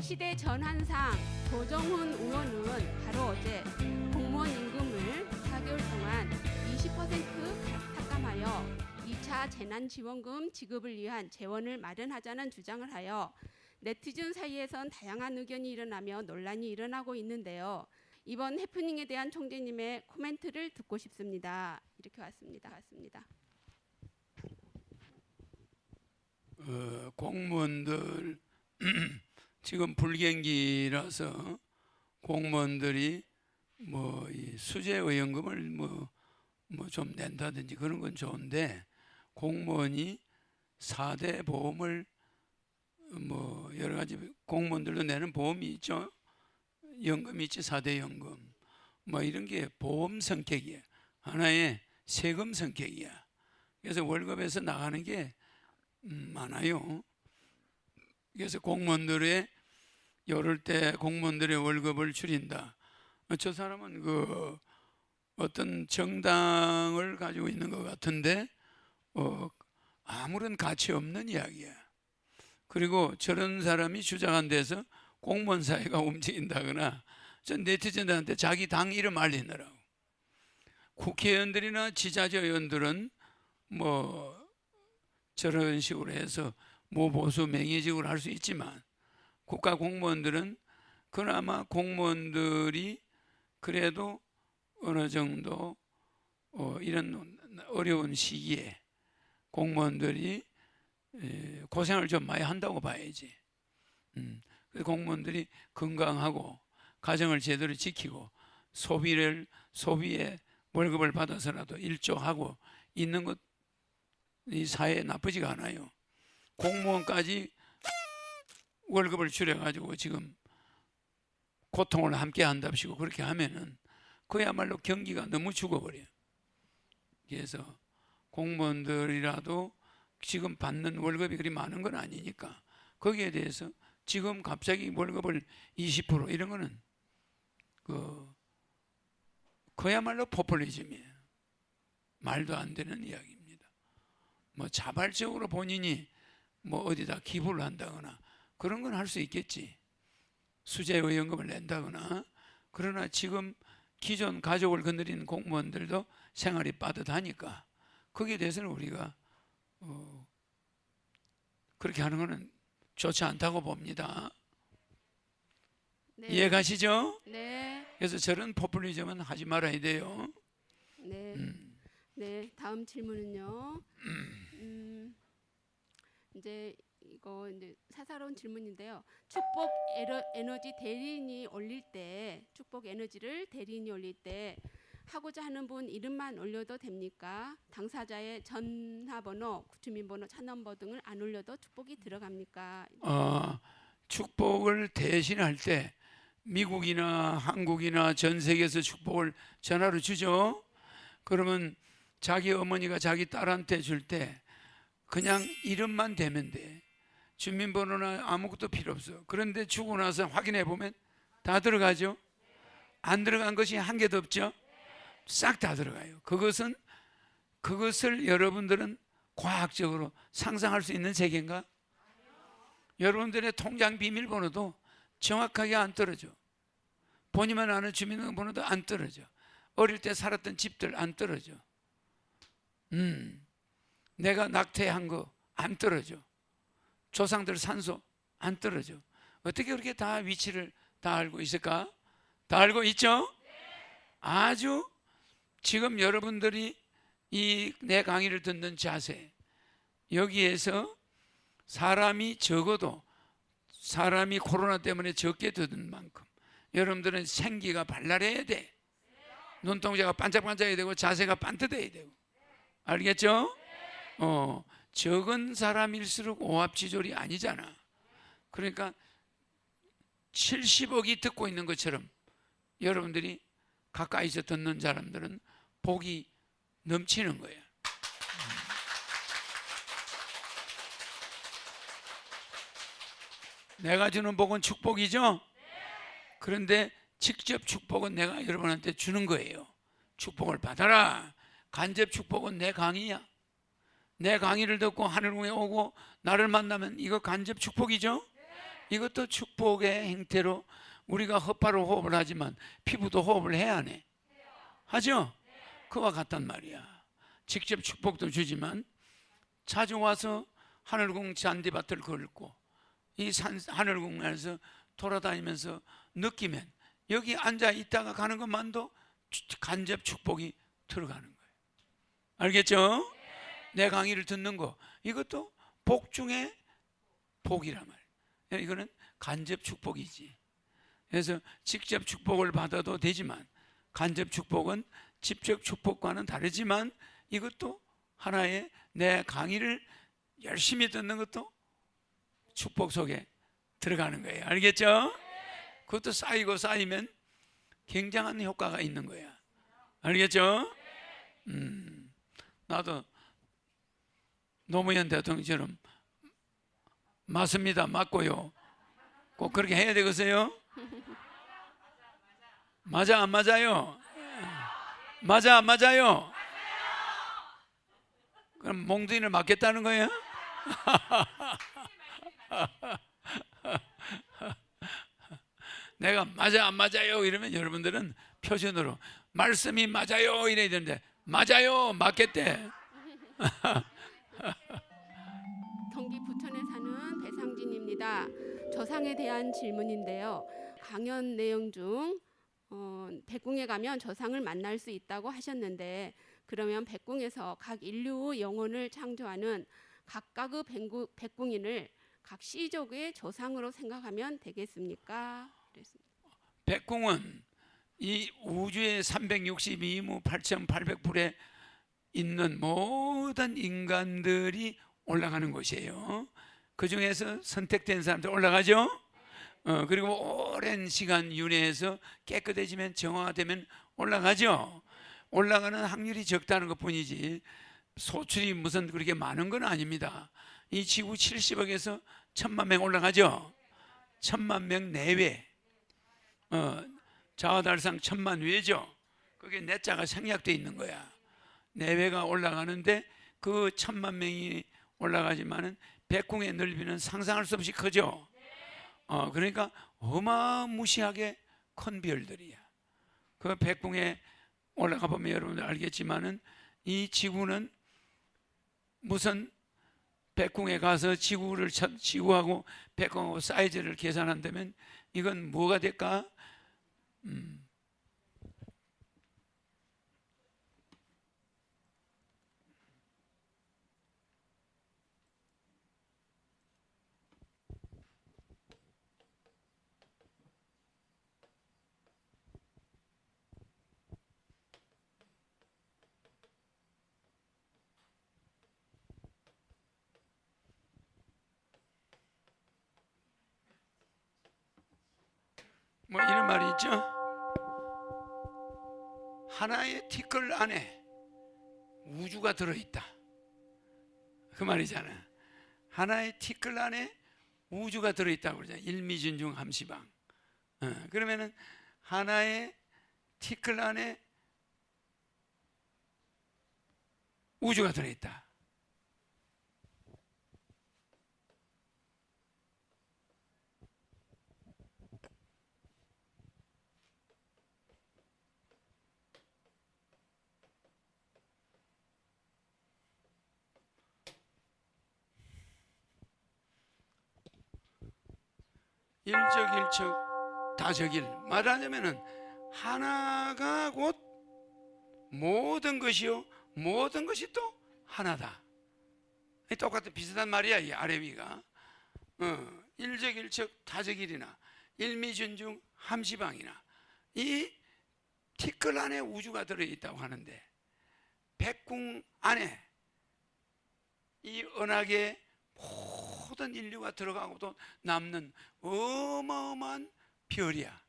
시대 전환상 조정훈 의원은 바로 어제 공무원 임금을 4개월 동안 20% 삭감하여 2차 재난지원금 지급을 위한 재원을 마련하자는 주장을 하여 네티즌 사이에선 다양한 의견이 일어나며 논란이 일어나고 있는데요. 이번 해프닝에 대한 총재님의 코멘트를 듣고 싶습니다. 이렇게 왔습니다. 공무원들 지금 불경기라서 공무원들이 이 수재의원금을 좀 낸다든지 그런 건 좋은데, 공무원이 4대 보험을 여러 가지 공무원들도 내는 보험이 있죠. 연금이 있지, 4대 연금. 이런 게 보험 성격이야. 하나의 세금 성격이야. 그래서 월급에서 나가는 게 많아요. 그래서 공무원들의 이럴 때 공무원들의 월급을 줄인다. 저 사람은 어떤 정당을 가지고 있는 것 같은데 아무런 가치 없는 이야기야. 그리고 저런 사람이 주장한 데서 공무원 사회가 움직인다거나 전 네티즌들한테 자기 당 이름 알리느라고. 국회의원들이나 지자체 의원들은 저런 식으로 해서 보수 명예직으로 할 수 있지만, 국가 공무원들은 그나마 공무원들이 그래도 어느 정도 이런 어려운 시기에 공무원들이 고생을 좀 많이 한다고 봐야지. 그래서 공무원들이 건강하고 가정을 제대로 지키고 소비에 월급을 받아서라도 일조하고 있는 것, 이 사회에 나쁘지가 않아요. 공무원까지 월급을 줄여가지고 지금 고통을 함께 한답시고 그렇게 하면은 그야말로 경기가 너무 죽어버려요. 그래서 공무원들이라도 지금 받는 월급이 그리 많은 건 아니니까 거기에 대해서 지금 갑자기 월급을 20% 이런 거는 그야말로 포퓰리즘이에요. 말도 안 되는 이야기입니다. 자발적으로 본인이 어디다 기부를 한다거나 그런 건 할 수 있겠지. 수재의원금을 낸다거나. 그러나 지금 기존 가족을 거느리는 공무원들도 생활이 빠듯하니까 거기에 대해서는 우리가 그렇게 하는 것은 좋지 않다고 봅니다. 네. 이해 가시죠? 네. 그래서 저런 포퓰리즘은 하지 말아야 돼요. 네. 네. 다음 질문은요. 이제 사사로운 질문인데요. 축복 에너지 대리인이 올릴 때, 축복 에너지를 대리인이 올릴 때 하고자 하는 분 이름만 올려도 됩니까? 당사자의 전화번호, 주민번호, 차넘버 등을 안 올려도 축복이 들어갑니까? 축복을 대신할 때 미국이나 한국이나 전 세계에서 축복을 전화로 주죠. 그러면 자기 어머니가 자기 딸한테 줄 때 그냥 이름만 대면 돼. 주민번호나 아무것도 필요 없어. 그런데 주고 나서 확인해 보면 다 들어가죠. 안 들어간 것이 한 개도 없죠. 싹 다 들어가요. 그것을 여러분들은 과학적으로 상상할 수 있는 세계인가? 여러분들의 통장 비밀번호도 정확하게 안 떨어져. 본인만 아는 주민번호도 안 떨어져. 어릴 때 살았던 집들 안 떨어져. 내가 낙태한 거 안 떨어져. 조상들 산소 안 떨어져. 어떻게 그렇게 다 위치를 다 알고 있을까? 다 알고 있죠? 아주 지금 여러분들이 이 내 강의를 듣는 자세, 여기에서 사람이 적어도 사람이 코로나 때문에 적게 듣는 만큼 여러분들은 생기가 발랄해야 돼. 눈동자가 반짝반짝해야 되고 자세가 반듯해야 되고. 알겠죠? 적은 사람일수록 오합지졸이 아니잖아. 그러니까 70억이 듣고 있는 것처럼 여러분들이 가까이서 듣는 사람들은 복이 넘치는 거야. 내가 주는 복은 축복이죠? 그런데 직접 축복은 내가 여러분한테 주는 거예요. 축복을 받아라. 간접 축복은 내 강의야. 내 강의를 듣고 하늘궁에 오고 나를 만나면 이거 간접 축복이죠? 이것도 축복의 행태로 우리가 허파로 호흡을 하지만 피부도 호흡을 해야 하네. 하죠? 그와 같단 말이야. 직접 축복도 주지만 자주 와서 하늘궁 잔디밭을 걸고 이 하늘궁 안에서 돌아다니면서 느끼면 여기 앉아 있다가 가는 것만도 간접 축복이 들어가는 거예요. 알겠죠? 내 강의를 듣는 거 이것도 복 중에 복이란 말이에요. 이거는 간접 축복이지. 그래서 직접 축복을 받아도 되지만 간접 축복은 직접 축복과는 다르지만 이것도 하나의 내 강의를 열심히 듣는 것도 축복 속에 들어가는 거예요. 알겠죠? 그것도 쌓이고 쌓이면 굉장한 효과가 있는 거야. 알겠죠? 나도 노무현 대통령처럼 맞습니다. 맞고요. 꼭 그렇게 해야 되겠어요? 맞아 안 맞아요? 맞아 안 맞아요? 그럼 몽둥이를 맞겠다는 거예요? 내가 맞아 안 맞아요 이러면 여러분들은 표준으로 말씀이 맞아요 이래야 되는데 맞아요 맞겠대. 경기 부천에 사는 배상진입니다. 저상에 대한 질문인데요. 강연 내용 중 백궁에 가면 저상을 만날 수 있다고 하셨는데 그러면 백궁에서 각 인류 영혼을 창조하는 각각의 백궁인을 각 시족의 조상으로 생각하면 되겠습니까? 그랬습니다. 백궁은 이 우주의 362무 8,800불에 있는 모든 인간들이 올라가는 곳이에요. 그 중에서 선택된 사람들 올라가죠. 그리고 오랜 시간 윤회해서 깨끗해지면 정화되면 올라가죠. 올라가는 확률이 적다는 것뿐이지 소출이 무슨 그렇게 많은 건 아닙니다. 이 지구 70억에서 1,000만 명 올라가죠. 1,000만 명 내외. 자화달상 1,000만 외죠. 그게 내자가 생략되어 있는 거야. 내외가 올라가는데 그 1,000만 명이 올라가지만은 백궁의 넓이는 상상할 수 없이 크죠. 그러니까 어마무시하게 큰 별들이야. 그 백궁에 올라가 보면 여러분들 알겠지만은 이 지구는 무슨 백궁에 가서 지구하고 백궁하고 사이즈를 계산한다면 이건 뭐가 될까? 뭐 이런 말이 있죠. 하나의 티끌 안에 우주가 들어있다. 그 말이잖아. 하나의 티끌 안에 우주가 들어있다고 그러잖아. 일미진중 함시방. 그러면은 하나의 티끌 안에 우주가 들어있다. 일적일척 다적일. 말하자면은 하나가 곧 모든 것이요 모든 것이 또 하나다. 똑같은 비슷한 말이야. 이 아래 위가 일적일척 다적일이나 일미준중 함시방이나 이 티끌 안에 우주가 들어있다고 하는데 백궁 안에 이 은하계 모든 인류가 들어가고도 남는 어마어마한 별이야.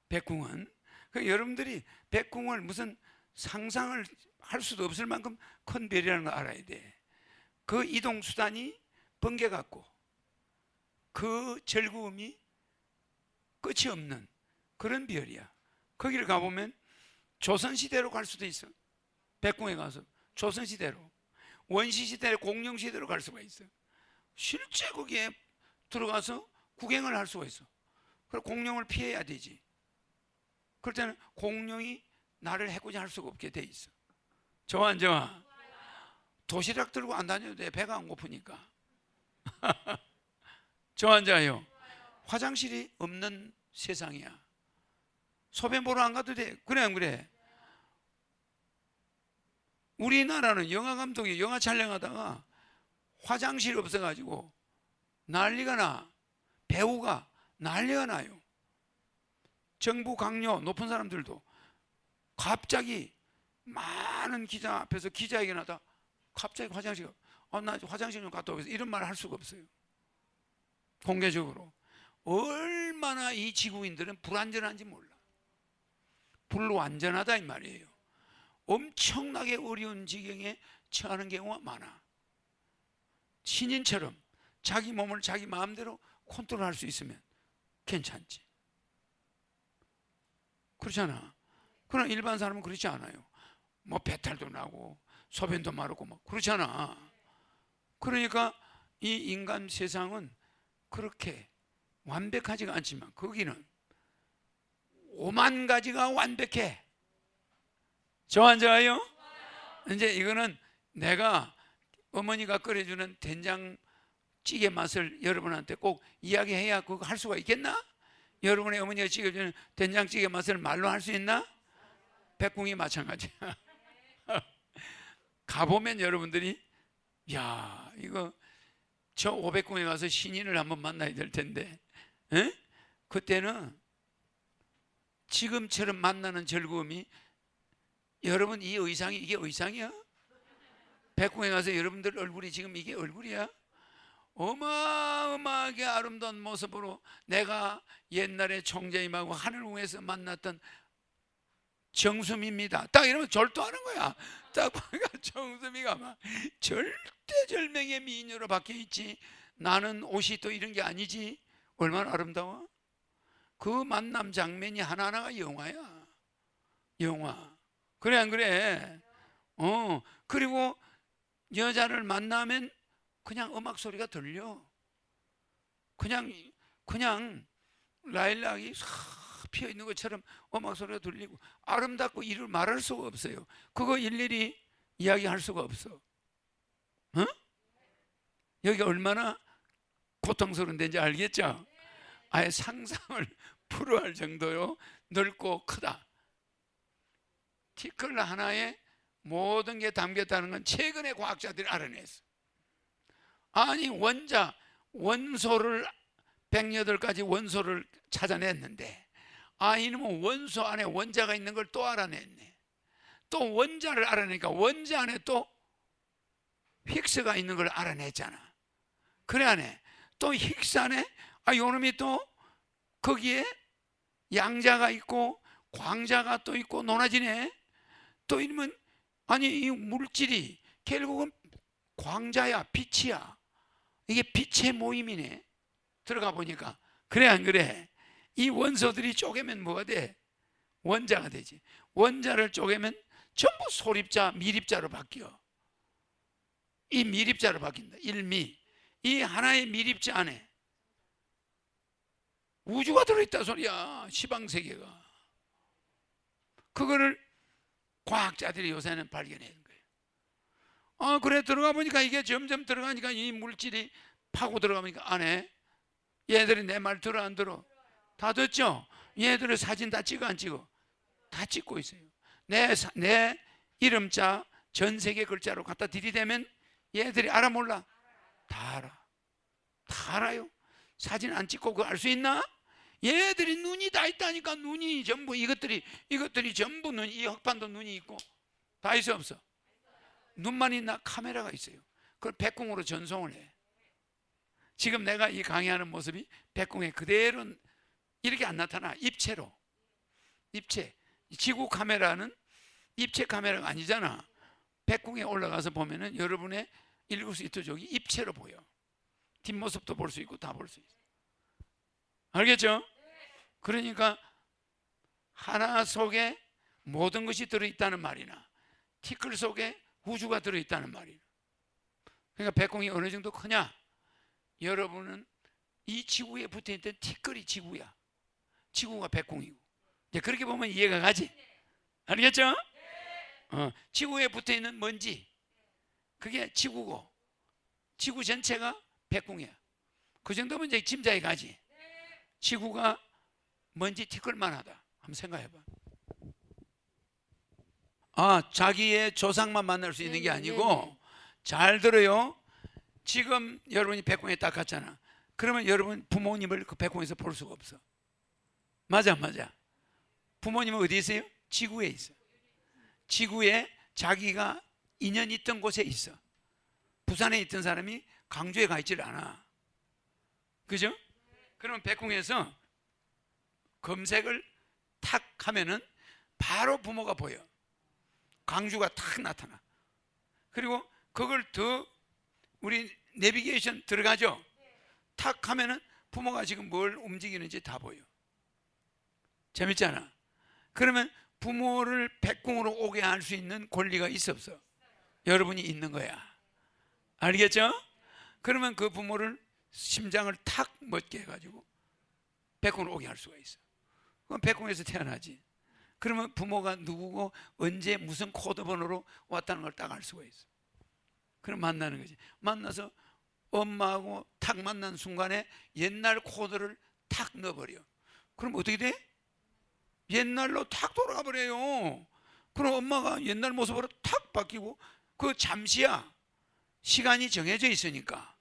백궁은. 여러분들이 백궁을 무슨 상상을 할 수도 없을 만큼 큰 별이라는 걸 알아야 돼. 그 이동 수단이 번개 같고 그 절구음이 끝이 없는 그런 별이야. 거기를 가보면 조선시대로 갈 수도 있어. 백궁에 가서 조선시대로, 원시시대 공룡시대로 갈 수가 있어. 실제 거기에 들어가서 구경을 할 수가 있어. 그럼 공룡을 피해야 되지. 그럴 때는 공룡이 나를 해코지 할 수가 없게 돼 있어. 좋아 안 좋아? 도시락 들고 안 다녀도 돼. 배가 안 고프니까. 좋아 안 좋아요? 화장실이 없는 세상이야. 소변 보러 안 가도 돼. 그래 안 그래? 우리나라는 영화 감독이 영화 촬영하다가 화장실이 없어가지고 난리가 나. 배우가 난리가 나요. 정부 강요 높은 사람들도 갑자기 많은 기자 앞에서 기자회견 하다 갑자기 화장실 나 화장실 좀 갔다 오겠어 이런 말을 할 수가 없어요. 공개적으로. 얼마나 이 지구인들은 불안전한지 몰라. 불완전하다 이 말이에요. 엄청나게 어려운 지경에 처하는 경우가 많아. 신인처럼 자기 몸을 자기 마음대로 컨트롤할 수 있으면 괜찮지. 그렇잖아. 그러나 일반 사람은 그렇지 않아요. 뭐 배탈도 나고 소변도 마르고 막 그렇잖아. 그러니까 이 인간 세상은 그렇게 완벽하지가 않지만 거기는 5만 가지가 완벽해. 좋아 안 좋아요? 이제 이거는 내가 어머니가 끓여주는 된장찌개 맛을 여러분한테 꼭 이야기해야 그거 할 수가 있겠나? 여러분의 어머니가 찌개주는 된장찌개 맛을 말로 할 수 있나? 백궁이 마찬가지야. 가보면 여러분들이 야 이거 저 500궁에 가서 신인을 한번 만나야 될 텐데 에? 그때는 지금처럼 만나는 즐거움이 여러분 이 의상이 이게 의상이야? 백궁에 가서 여러분들 얼굴이 지금 이게 얼굴이야? 어마어마하게 아름다운 모습으로 내가 옛날에 총재님하고 하늘궁에서 만났던 정수미입니다. 딱 이러면 절도하는 거야. 딱 보니까 정수미가 막 절대절명의 미인으로 바뀌어 있지. 나는 옷이 또 이런 게 아니지. 얼마나 아름다워? 그 만남 장면이 하나하나가 영화야. 영화. 그래 안 그래? 그리고 여자를 만나면 그냥 음악 소리가 들려. 그냥 라일락이 싹 피어 있는 것처럼 음악 소리가 들리고 아름답고 이를 말할 수가 없어요. 그거 일일이 이야기할 수가 없어. 어? 여기 얼마나 고통스러운 데인지 알겠죠? 아예 상상을 불허할 정도로 넓고 크다. 티끌 하나에 모든 게 담겼다는 건 최근에 과학자들이 알아냈어. 아니 원소를 108가지 원소를 찾아냈는데 이놈은 원소 안에 원자가 있는 걸 또 알아냈네. 또 원자를 알아내니까 원자 안에 또 힉스가 있는 걸 알아냈잖아. 그래 안에 또 힉스 안에 요놈이 또 거기에 양자가 있고 광자가 또 있고 논아지네. 또 이러면 이 물질이 결국은 광자야 빛이야. 이게 빛의 모임이네. 들어가 보니까 그래 안 그래? 이 원소들이 쪼개면 뭐가 돼? 원자가 되지. 원자를 쪼개면 전부 소립자 미립자로 바뀌어. 이 미립자로 바뀐다. 일미. 이 하나의 미립자 안에 우주가 들어있다 소리야. 시방세계가. 그거를 과학자들이 요새는 발견한 거예요. 그래 들어가 보니까 이게 점점 들어가니까 이 물질이 파고 들어가니까 안에 얘들이 내 말 들어 안 들어? 다 듣죠? 얘들의 사진 다 찍어 안 찍어? 다 찍고 있어요. 내 이름자 전 세계 글자로 갖다 들이대면 얘들이 알아 몰라? 다 알아. 다 알아요. 사진 안 찍고 그거 알 수 있나? 얘들이 눈이 다 있다니까. 눈이 전부 이것들이 전부 눈, 이 흑판도 눈이 있고 다 있어 없어? 눈만 있나? 카메라가 있어요. 그걸 백궁으로 전송을 해. 지금 내가 이 강의하는 모습이 백궁에 그대로 이렇게 안 나타나. 입체로. 입체. 지구 카메라는 입체 카메라가 아니잖아. 백궁에 올라가서 보면은 여러분의 일거수일투족이 입체로 보여. 뒷모습도 볼 수 있고 다 볼 수 있어. 알겠죠? 그러니까 하나 속에 모든 것이 들어있다는 말이나 티끌 속에 우주가 들어있다는 말이나. 그러니까 백궁이 어느 정도 크냐? 여러분은 이 지구에 붙어있던 티끌이 지구야. 지구가 백궁이고. 이제 그렇게 보면 이해가 가지. 알겠죠? 지구에 붙어있는 먼지, 그게 지구고, 지구 전체가 백궁이야. 그 정도면 이제 짐작이 가지. 지구가 먼지 티끌만 하다. 한번 생각해봐. 자기의 조상만 만날 수 있는 게 아니고, 잘 들어요. 지금 여러분이 백궁에 딱 갔잖아. 그러면 여러분 부모님을 그 백궁에서 볼 수가 없어. 맞아, 맞아. 부모님은 어디 있어요? 지구에 있어. 지구에 자기가 인연 있던 곳에 있어. 부산에 있던 사람이 강주에 가 있질 않아. 그죠? 그러면 백궁에서 검색을 탁 하면은 바로 부모가 보여. 강주가 탁 나타나. 그리고 그걸 더 우리 내비게이션 들어가죠? 탁 하면은 부모가 지금 뭘 움직이는지 다 보여. 재밌잖아. 그러면 부모를 백궁으로 오게 할 수 있는 권리가 있어 없어? 여러분이 있는 거야. 알겠죠? 그러면 그 부모를 심장을 탁 멎게 해가지고 백궁으로 오게 할 수가 있어. 그럼 백궁에서 태어나지. 그러면 부모가 누구고 언제 무슨 코드 번호로 왔다는 걸 딱 알 수가 있어. 그럼 만나는 거지. 만나서 엄마하고 탁 만난 순간에 옛날 코드를 탁 넣어버려. 그럼 어떻게 돼? 옛날로 탁 돌아가 버려요. 그럼 엄마가 옛날 모습으로 탁 바뀌고, 그 잠시야. 시간이 정해져 있으니까.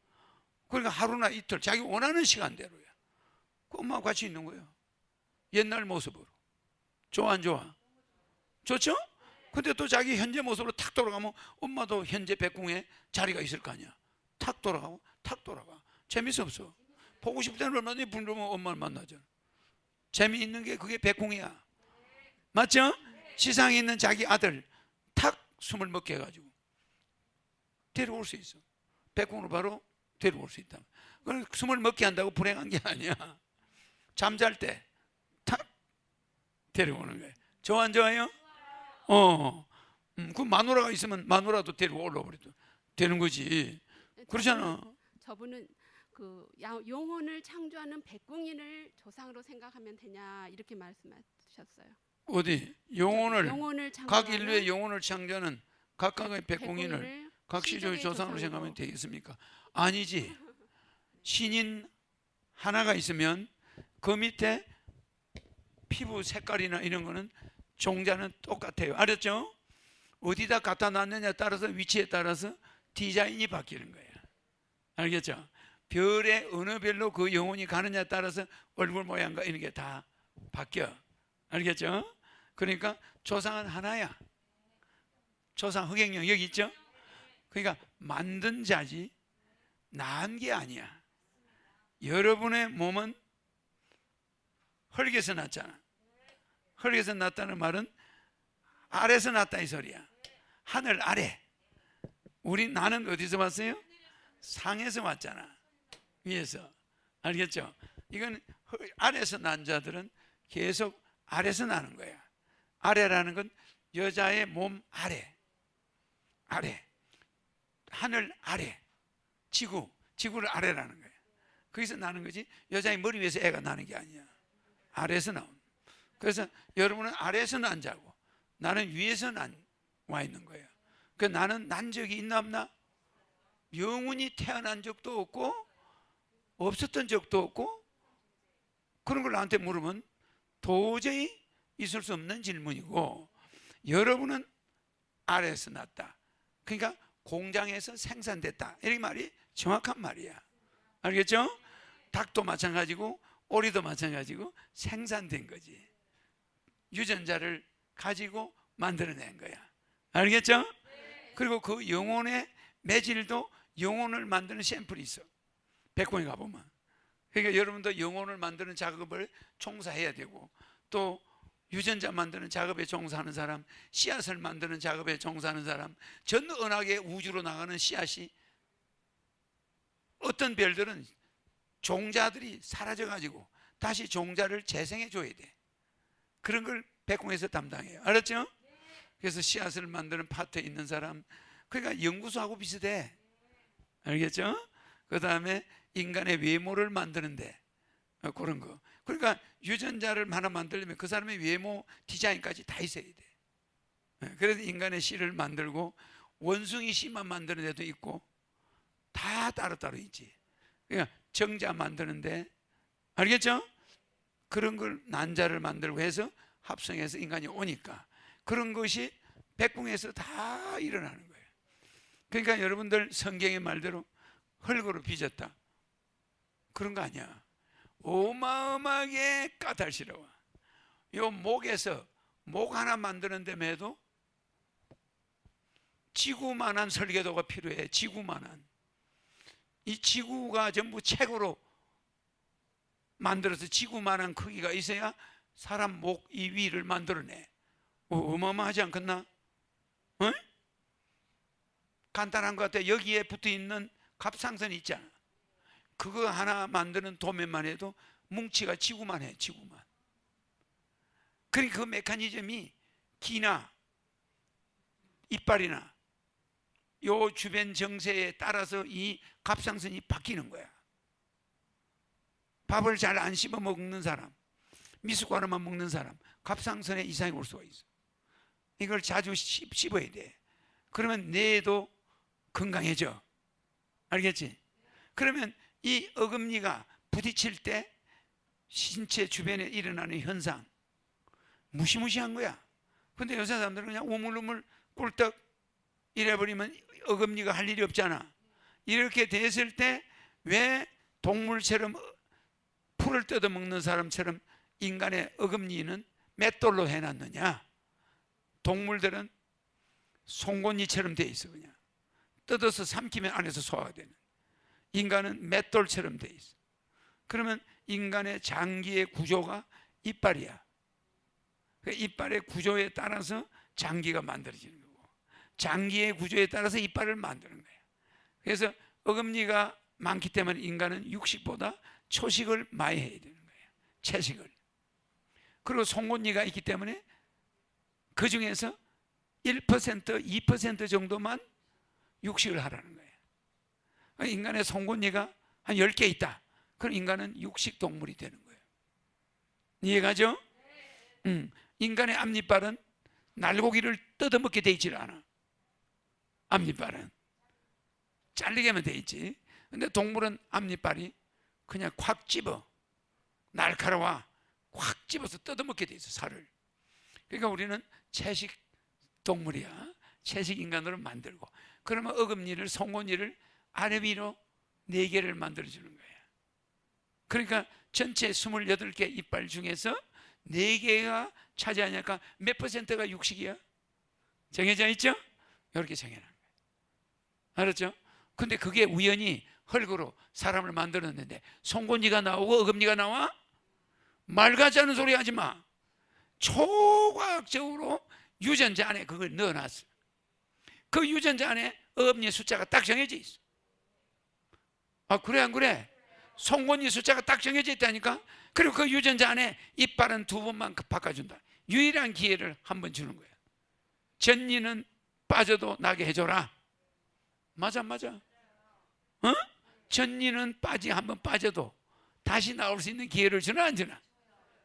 그러니까 하루나 이틀 자기 원하는 시간대로야. 그 엄마와 같이 있는 거예요. 옛날 모습으로. 좋아 안 좋아? 좋죠? 근데 또 자기 현재 모습으로 탁 돌아가면 엄마도 현재 백궁에 자리가 있을 거 아니야. 탁 돌아가고 탁 돌아가. 재밌어 없어? 보고 싶을 때는 얼마든지 부르면 엄마를 만나잖아. 재미있는 게 그게 백궁이야. 맞죠? 지상에 있는 자기 아들 탁 숨을 먹게 해가지고 데려올 수 있어. 백궁으로 바로 데려올 수 있다. 그걸 숨을 먹게 한다고 불행한 게 아니야. 잠잘 때 탁 데려오는 거예요. 좋아 안 좋아요? 그 마누라가 있으면 마누라도 데려올라 버려도 되는 거지. 그렇잖아. 저분은 그 영혼을 창조하는 백궁인을 조상으로 생각하면 되냐 이렇게 말씀하셨어요. 어디 영혼을 각 창조하는 인류의 영혼을 창조하는 각각의 백궁인을 각 시조의 조상으로 생각하면 되겠습니까? 아니지. 신인 하나가 있으면 그 밑에 피부 색깔이나 이런 거는 종자는 똑같아요. 알았죠? 어디다 갖다 놨느냐에 따라서 위치에 따라서 디자인이 바뀌는 거예요. 알겠죠? 별의 어느 별로 그 영혼이 가느냐에 따라서 얼굴 모양과 이런 게 다 바뀌어. 알겠죠? 그러니까 조상은 하나야. 조상 흑행령 여기 있죠? 그러니까 만든 자지 낳은 게 아니야. 여러분의 몸은 흙에서 났잖아. 흙에서 났다는 말은 아래에서 났다 이 소리야. 하늘 아래. 나는 어디서 왔어요? 상에서 왔잖아. 위에서. 알겠죠? 이건 아래에서 난 자들은 계속 아래에서 나는 거야. 아래라는 건 여자의 몸 아래. 아래. 하늘 아래. 지구를 아래라는 거야. 거기서 나는 거지. 여자의 머리 위에서 애가 나는 게 아니야. 아래에서 나온. 그래서 여러분은 아래에서 난 자고 나는 위에서 와 있는 거예요. 그 나는 난 적이 있나 없나? 영원히 태어난 적도 없고 없었던 적도 없고, 그런 걸 나한테 물으면 도저히 있을 수 없는 질문이고, 여러분은 아래에서 났다. 그러니까 공장에서 생산됐다. 이 말이 정확한 말이야. 알겠죠? 닭도 마찬가지고 오리도 마찬가지고 생산된 거지. 유전자를 가지고 만들어낸 거야. 알겠죠? 그리고 그 영혼의 매질도 영혼을 만드는 샘플이 있어. 백궁에 가보면. 그러니까 여러분도 영혼을 만드는 작업을 종사해야 되고, 또 유전자 만드는 작업에 종사하는 사람, 씨앗을 만드는 작업에 종사하는 사람, 전 은하계 우주로 나가는 씨앗이, 어떤 별들은 종자들이 사라져가지고 다시 종자를 재생해 줘야 돼. 그런 걸 백궁에서 담당해요. 알았죠? 그래서 씨앗을 만드는 파트에 있는 사람, 그러니까 연구소하고 비슷해. 알겠죠? 그 다음에 인간의 외모를 만드는데 그런 거. 그러니까 유전자를 하나 만들려면 그 사람의 외모 디자인까지 다 있어야 돼. 그래서 인간의 씨를 만들고 원숭이 씨만 만드는 데도 있고 다 따로따로 있지. 그러니까 정자 만드는데 알겠죠? 그런 걸 난자를 만들고 해서 합성해서 인간이 오니까 그런 것이 백궁에서 다 일어나는 거예요. 그러니까 여러분들 성경의 말대로 흙으로 빚었다 그런 거 아니야. 어마어마하게 까탈스러워. 요 목에서 목 하나 만드는 데만 해도 지구만한 설계도가 필요해. 지구만한. 이 지구가 전부 책으로 만들어서 지구만한 크기가 있어야 사람 목 이 위를 만들어내. 어마어마하지 않겠나? 어? 간단한 것 같아. 여기에 붙어있는 갑상선이 있잖아. 그거 하나 만드는 도면만 해도 뭉치가 지구만 해. 지구만. 그러니까 그 메커니즘이 기나 이빨이나 요 주변 정세에 따라서 이 갑상선이 바뀌는 거야. 밥을 잘 안 씹어 먹는 사람, 미숫가루만 먹는 사람, 갑상선에 이상이 올 수가 있어. 이걸 자주 씹어야 돼. 그러면 뇌도 건강해져. 알겠지? 그러면 이 어금니가 부딪힐 때 신체 주변에 일어나는 현상 무시무시한 거야. 근데 여자 사람들은 그냥 우물우물 꿀떡 이래버리면 어금니가 할 일이 없잖아. 이렇게 됐을 때 왜 동물처럼 풀을 뜯어먹는 사람처럼 인간의 어금니는 맷돌로 해놨느냐? 동물들은 송곳니처럼 돼 있어. 그냥 뜯어서 삼키면 안에서 소화가 되는. 인간은 맷돌처럼 돼 있어. 그러면 인간의 장기의 구조가 이빨이야. 그 이빨의 구조에 따라서 장기가 만들어지는 거고, 장기의 구조에 따라서 이빨을 만드는 거야. 그래서 어금니가 많기 때문에 인간은 육식보다 초식을 많이 해야 되는 거예요. 채식을. 그리고 송곳니가 있기 때문에 그 중에서 1%, 2% 정도만 육식을 하라는 거예요. 인간의 송곳니가 한 10개 있다. 그럼 인간은 육식 동물이 되는 거예요. 이해가죠? 인간의 앞니빨은 날고기를 뜯어먹게 돼 있지 않아. 앞니빨은 잘리게만 돼 있지. 근데 동물은 앞니빨이 그냥 콱 집어, 날카로워, 콱 집어서 뜯어먹게 돼 있어, 살을. 그러니까 우리는 채식 동물이야. 채식 인간으로 만들고, 그러면 어금니를, 송곳니를 아래 위로 4개를 만들어주는 거야. 그러니까 전체 28개 이빨 중에서 4개가 차지하니까 몇 퍼센트가 육식이야? 정해져 있죠? 이렇게 정해놓은 거예요. 알았죠? 근데 그게 우연히 흙으로 사람을 만들었는데 송곳니가 나오고 어금니가 나와? 말 같지 않은 소리 하지 마. 초과학적으로 유전자 안에 그걸 넣어놨어. 그 유전자 안에 어금니의 숫자가 딱 정해져 있어. 아, 그래 안 그래? 송곳니 숫자가 딱 정해져 있다니까. 그리고 그 유전자 안에 이빨은 2번만 바꿔준다. 유일한 기회를 한 번 주는 거야. 전니는 빠져도 나게 해줘라. 맞아. 어? 전니는 한번 빠져도 다시 나올 수 있는 기회를 주나 안 주나?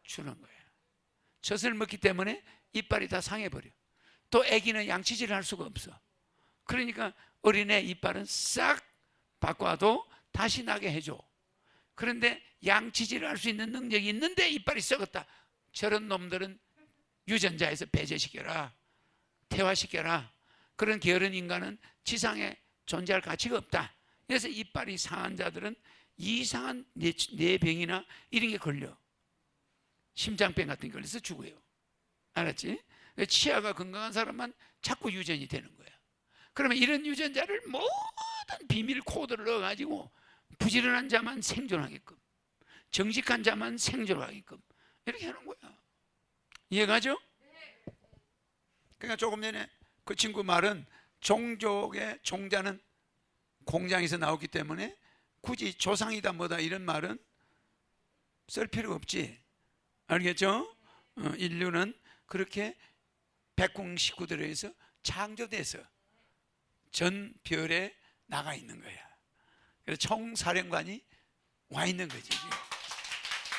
주는 거야. 젖을 먹기 때문에 이빨이 다 상해버려. 또 아기는 양치질을 할 수가 없어. 그러니까 어린애 이빨은 싹 바꿔도 다시 나게 해줘. 그런데 양치질을 할 수 있는 능력이 있는데 이빨이 썩었다. 저런 놈들은 유전자에서 배제시켜라. 퇴화시켜라. 그런 게으른 인간은 지상에 존재할 가치가 없다. 그래서 이빨이 상한 자들은 이상한 뇌병이나 이런 게 걸려. 심장병 같은 게 걸려서 죽어요. 알았지? 치아가 건강한 사람만 자꾸 유전이 되는 거야. 그러면 이런 유전자를 모든 비밀 코드를 넣어가지고 부지런한 자만 생존하게끔, 정직한 자만 생존하게끔 이렇게 하는 거야. 이해가죠? 그러니까 조금 전에 그 친구 말은 종족의 종자는 공장에서 나오기 때문에 굳이 조상이다 뭐다 이런 말은 쓸 필요가 없지. 알겠죠? 인류는 그렇게 백궁 식구들에 의해서 창조돼서 전 별에 나가 있는 거야. 그래서 총사령관이 와 있는 거지. 지금.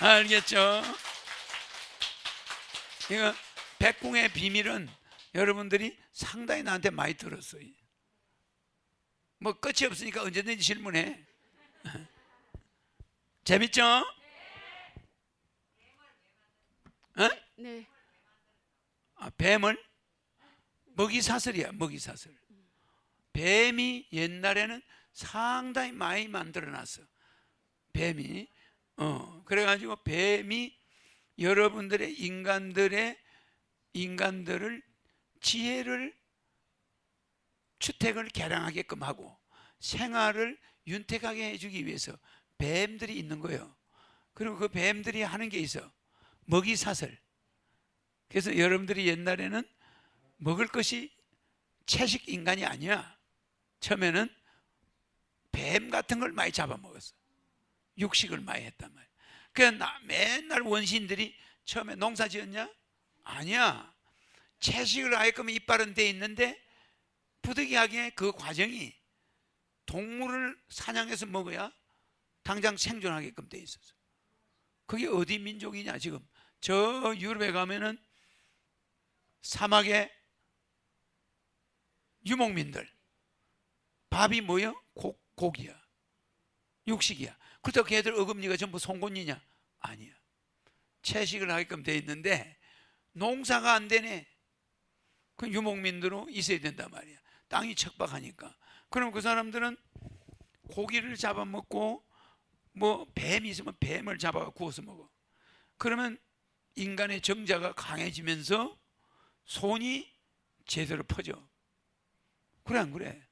알겠죠? 이거 백궁의 비밀은 여러분들이 상당히 나한테 많이 들었어요. 뭐 끝이 없으니까 언제든지 질문해. 재밌죠? 어? 네. 아, 뱀을 먹이사슬이야. 먹이사슬. 뱀이 옛날에는 상당히 많이 만들어놨어. 뱀이 그래가지고 뱀이 여러분들의 인간들을 지혜를 주택을 개량하게끔 하고 생활을 윤택하게 해주기 위해서 뱀들이 있는 거예요. 그리고 그 뱀들이 하는 게 있어. 먹이사슬. 그래서 여러분들이 옛날에는 먹을 것이 채식 인간이 아니야. 처음에는 뱀 같은 걸 많이 잡아먹었어. 육식을 많이 했단 말이야. 그래서 맨날 원시인들이 처음에 농사 지었냐? 아니야. 채식을 하게끔 이빨은 돼 있는데 부득이하게 그 과정이 동물을 사냥해서 먹어야 당장 생존하게끔 돼 있었어. 그게 어디 민족이냐? 지금 저 유럽에 가면은 사막의 유목민들 밥이 뭐야? 고기야. 육식이야. 그렇다고 걔들 어금니가 전부 송곳니냐? 아니야. 채식을 하게끔 돼 있는데 농사가 안 되네. 그 유목민들로 있어야 된단 말이야. 땅이 척박하니까. 그럼 그 사람들은 고기를 잡아먹고 뭐 뱀이 있으면 뱀을 잡아 구워서 먹어. 그러면 인간의 정자가 강해지면서 손이 제대로 퍼져. 그래 안 그래?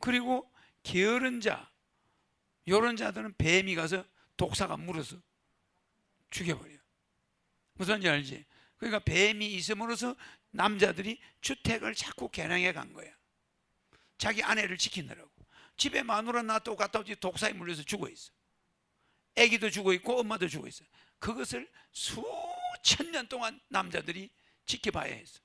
그리고 게으른 자, 요런 자들은 뱀이 가서 독사가 물어서 죽여버려. 무슨지 알지? 그러니까 뱀이 있음으로써 남자들이 주택을 자꾸 개량해 간 거야. 자기 아내를 지키느라고. 집에 마누라 놔두고 갔다 오지 독사에 물려서 죽어 있어. 아기도 죽어 있고 엄마도 죽어 있어. 그것을 수천 년 동안 남자들이 지켜봐야 했어.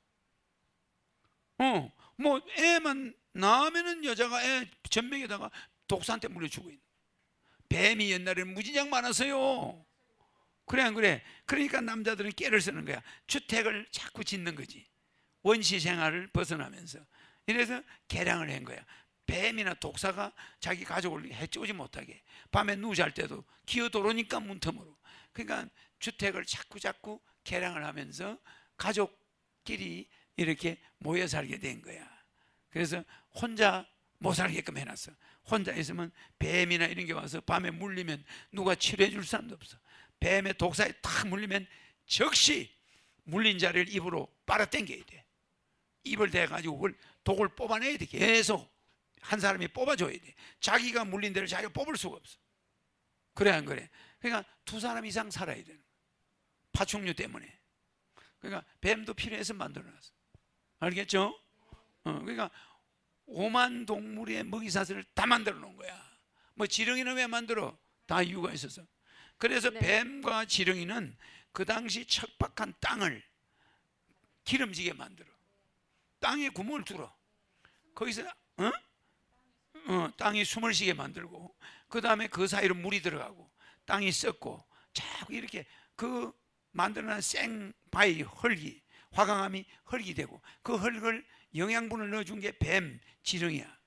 뭐 애만 낳으면은 여자가 애 전맥에다가 독사한테 물려 죽어 있는. 뱀이 옛날에는 무지장 많았어요. 그래 안 그래? 그러니까 남자들은 깨를 쓰는 거야. 주택을 자꾸 짓는 거지. 원시 생활을 벗어나면서. 이래서 개량을 한 거야. 뱀이나 독사가 자기 가족을 해치우지 못하게. 밤에 누워 잘 때도 기어들어오니까 문틈으로. 그러니까 주택을 자꾸 개량을 하면서 가족끼리 이렇게 모여 살게 된 거야. 그래서 혼자 못 살게끔 해놨어. 혼자 있으면 뱀이나 이런 게 와서 밤에 물리면 누가 치료해 줄 사람도 없어. 뱀의 독사에 탁 물리면 즉시 물린 자리를 입으로 빨아당겨야 돼. 입을 대가지고 그걸 독을 뽑아내야 돼. 계속 한 사람이 뽑아줘야 돼. 자기가 물린 데를 자기가 뽑을 수가 없어. 그래 안 그래? 그러니까 두 사람 이상 살아야 되는 거야. 파충류 때문에. 그러니까 뱀도 필요해서 만들어놨어. 알겠죠? 그러니까 5만 동물의 먹이사슬을 다 만들어 놓은 거야. 뭐 지렁이는 왜 만들어? 다 이유가 있어서. 그래서 네. 뱀과 지렁이는 그 당시 척박한 땅을 기름지게 만들어. 땅에 구멍을 뚫어. 거기서 땅이 숨을 쉬게 만들고, 그 다음에 그 사이로 물이 들어가고, 땅이 썩고, 자꾸 이렇게 그 만들어낸 생바위 흙이, 화강암이 흙이 되고, 그 흙을 영양분을 넣어준 게 뱀, 지렁이야.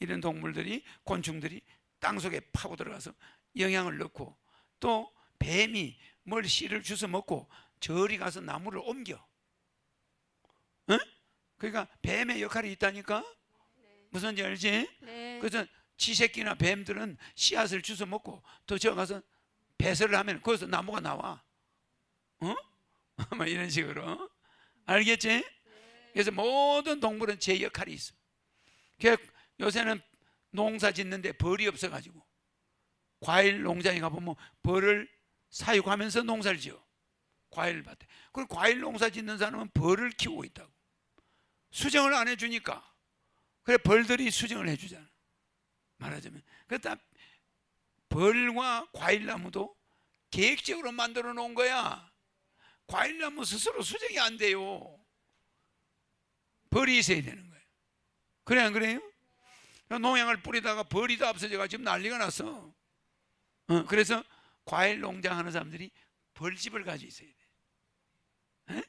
이런 동물들이, 곤충들이 땅 속에 파고 들어가서 영양을 넣고, 또 뱀이 뭘 씨를 주워 먹고 저리 가서 나무를 옮겨. 그러니까 뱀의 역할이 있다니까. 무슨지 알지? 네. 그래서 쥐새끼나 뱀들은 씨앗을 주워 먹고 또 저 가서 배설을 하면 거기서 나무가 나와. 뭐 이런 식으로. 알겠지? 그래서 모든 동물은 제 역할이 있어. 요새는 농사 짓는데 벌이 없어가지고 과일 농장에 가보면 벌을 사육하면서 농사를 지어. 과일 밭에. 그리고 과일 농사 짓는 사람은 벌을 키우고 있다고. 수정을 안 해주니까. 그래 벌들이 수정을 해주잖아. 말하자면. 그렇다 벌과 과일나무도 계획적으로 만들어 놓은 거야. 과일나무 스스로 수정이 안 돼요. 벌이 있어야 되는 거예요. 그래 안 그래요? 농약을 뿌리다가 벌이 다 없어져가 지금 난리가 났어. 그래서 과일 농장 하는 사람들이 벌집을 가지고 있어야 돼. 에?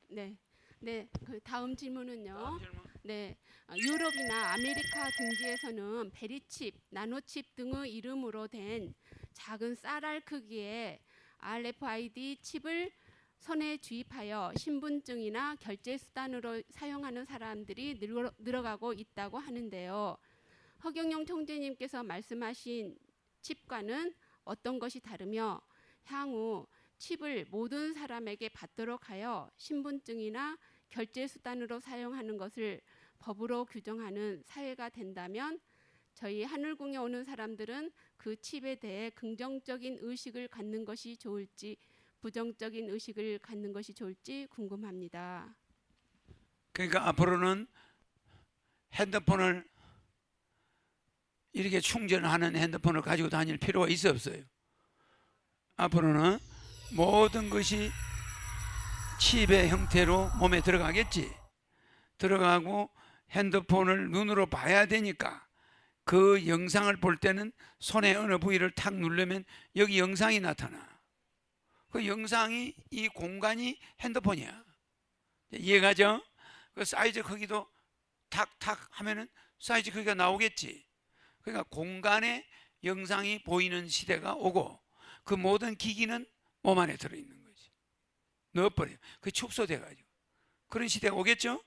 네. 네. 그 다음 질문은요. 다음 질문. 네. 유럽이나 아메리카 등지에서는 베리칩, 나노칩 등의 이름으로 된 작은 쌀알 크기의 RFID 칩을 손에 주입하여 신분증이나 결제 수단으로 사용하는 사람들이 늘어가고 있다고 하는데요. 허경영 총재님께서 말씀하신 칩과는 어떤 것이 다르며 향후 칩을 모든 사람에게 받도록 하여 신분증이나 결제 수단으로 사용하는 것을 법으로 규정하는 사회가 된다면 저희 하늘궁에 오는 사람들은 그 칩에 대해 긍정적인 의식을 갖는 것이 좋을지 부정적인 의식을 갖는 것이 좋을지 궁금합니다. 그러니까 앞으로는 핸드폰을 이렇게 충전하는 핸드폰을 가지고 다닐 필요가 있어 없어요? 앞으로는 모든 것이 칩의 형태로 몸에 들어가겠지. 들어가고 핸드폰을 눈으로 봐야 되니까 그 영상을 볼 때는 손의 어느 부위를 탁 누르면 여기 영상이 나타나. 그 영상이 이 공간이 핸드폰이야. 이해가죠? 그 사이즈 크기도 탁탁 하면은 사이즈 크기가 나오겠지. 그러니까 공간에 영상이 보이는 시대가 오고 그 모든 기기는 몸 안에 들어있는 거지. 넣어버려. 그 축소돼가지고. 그런 시대가 오겠죠?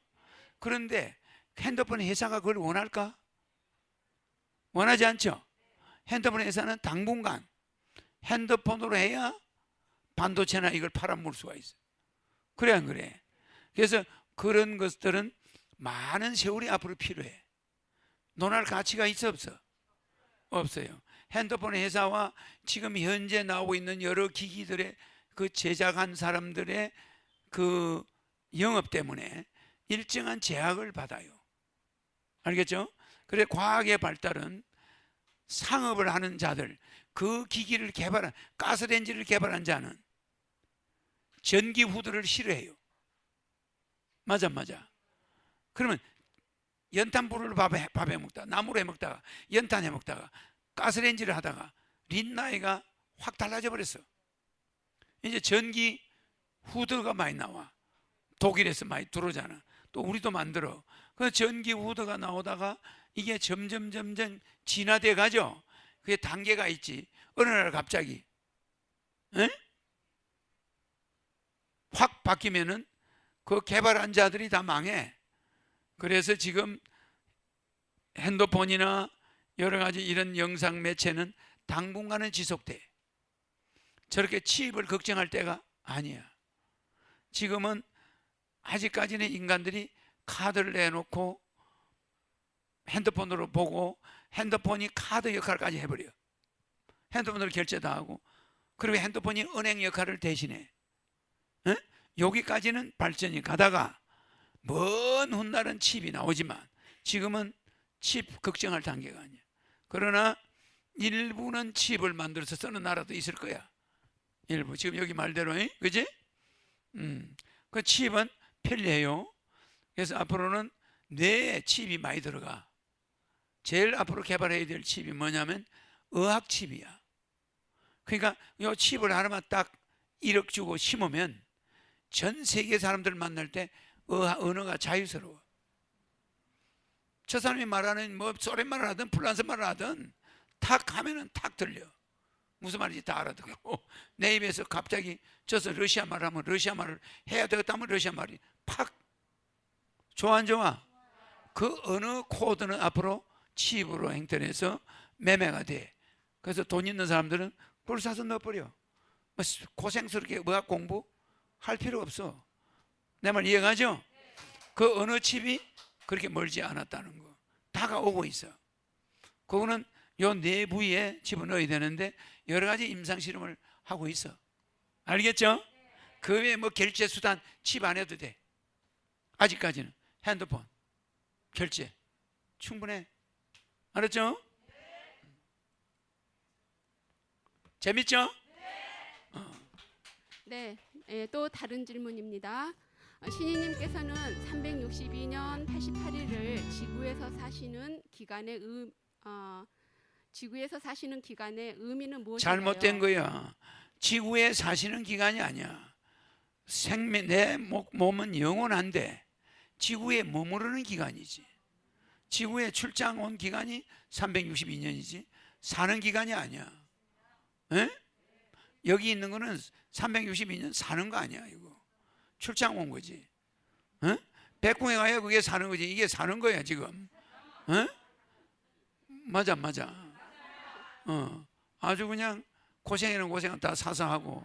그런데 핸드폰 회사가 그걸 원할까? 원하지 않죠? 핸드폰 회사는 당분간 핸드폰으로 해야 반도체나 이걸 팔아먹을 수가 있어. 그래 안 그래? 그래서 그런 것들은 많은 세월이 앞으로 필요해. 논할 가치가 있어 없어? 없어요. 핸드폰 회사와 지금 현재 나오고 있는 여러 기기들의 그 제작한 사람들의 그 영업 때문에 일정한 제약을 받아요. 알겠죠? 그래 과학의 발달은 상업을 하는 자들, 그 기기를 개발한 가스레인지를 개발한 자는 전기 후드를 싫어해요. 맞아. 그러면 연탄불을 밥에 먹다가 나무로 해 먹다가 연탄 해 먹다가 가스레인지를 하다가 린나이가 확 달라져 버렸어. 이제 전기 후드가 많이 나와. 독일에서 많이 들어오잖아. 또 우리도 만들어. 그 전기 후드가 나오다가 이게 점점 진화돼 가죠. 그게 단계가 있지. 어느 날 갑자기 확 바뀌면은 그 개발한 자들이 다 망해. 그래서 지금 핸드폰이나 여러 가지 이런 영상 매체는 당분간은 지속돼. 저렇게 칩을 걱정할 때가 아니야. 지금은 아직까지는 인간들이 카드를 내놓고 핸드폰으로 보고 핸드폰이 카드 역할까지 해버려. 핸드폰으로 결제도 하고 그리고 핸드폰이 은행 역할을 대신해. 여기까지는 발전이 가다가 먼 훗날은 칩이 나오지만 지금은 칩 걱정할 단계가 아니야. 그러나 일부는 칩을 만들어서 쓰는 나라도 있을 거야. 일부 지금 여기 말대로 그지? 그 칩은 편리해요. 그래서 앞으로는 뇌에 칩이 많이 들어가. 제일 앞으로 개발해야 될 칩이 뭐냐면 의학 칩이야. 그러니까 이 칩을 하나만 딱 1억 주고 심으면 전 세계 사람들 만날 때 언어가 자유스러워. 저 사람이 말하는 뭐 소련 말을 하든 프랑스 말을 하든 탁 하면은 탁 들려. 무슨 말인지 다 알아듣고 내 입에서 갑자기 저서 러시아 말 하면 러시아 말을 해야 되겠다면 러시아 말이 팍. 좋아 안 좋아? 그 언어 코드는 앞으로 칩으로 행편해서 매매가 돼. 그래서 돈 있는 사람들은 그걸 사서 넣어버려. 고생스럽게 의학 공부 할 필요 없어. 내 말 이해가죠? 그 어느 칩이 그렇게 멀지 않았다는 거. 다가오고 있어. 그거는 요 뇌 부위에 집어넣어야 되는데 여러 가지 임상 실험을 하고 있어. 알겠죠? 그 외에 뭐 결제 수단 칩 안 해도 돼. 아직까지는 핸드폰 결제 충분해. 알았죠? 재밌죠? 네, 또 다른 질문입니다. 신이님께서는 362년 88일을 지구에서 사시는 기간의 지구에서 사시는 기간의 의미는 무엇인가요? 잘못된 거야. 지구에 사시는 기간이 아니야. 내 몸은 영원한데 지구에 머무르는 기간이지. 지구에 출장 온 기간이 362년이지 사는 기간이 아니야. 에? 여기 있는 거는 362년 사는 거 아니야. 이거 출장 온 거지. 에? 백궁에 가야 그게 사는 거지. 이게 사는 거야 지금. 에? 맞아. 아주 그냥 고생이는 고생은 다 사서 하고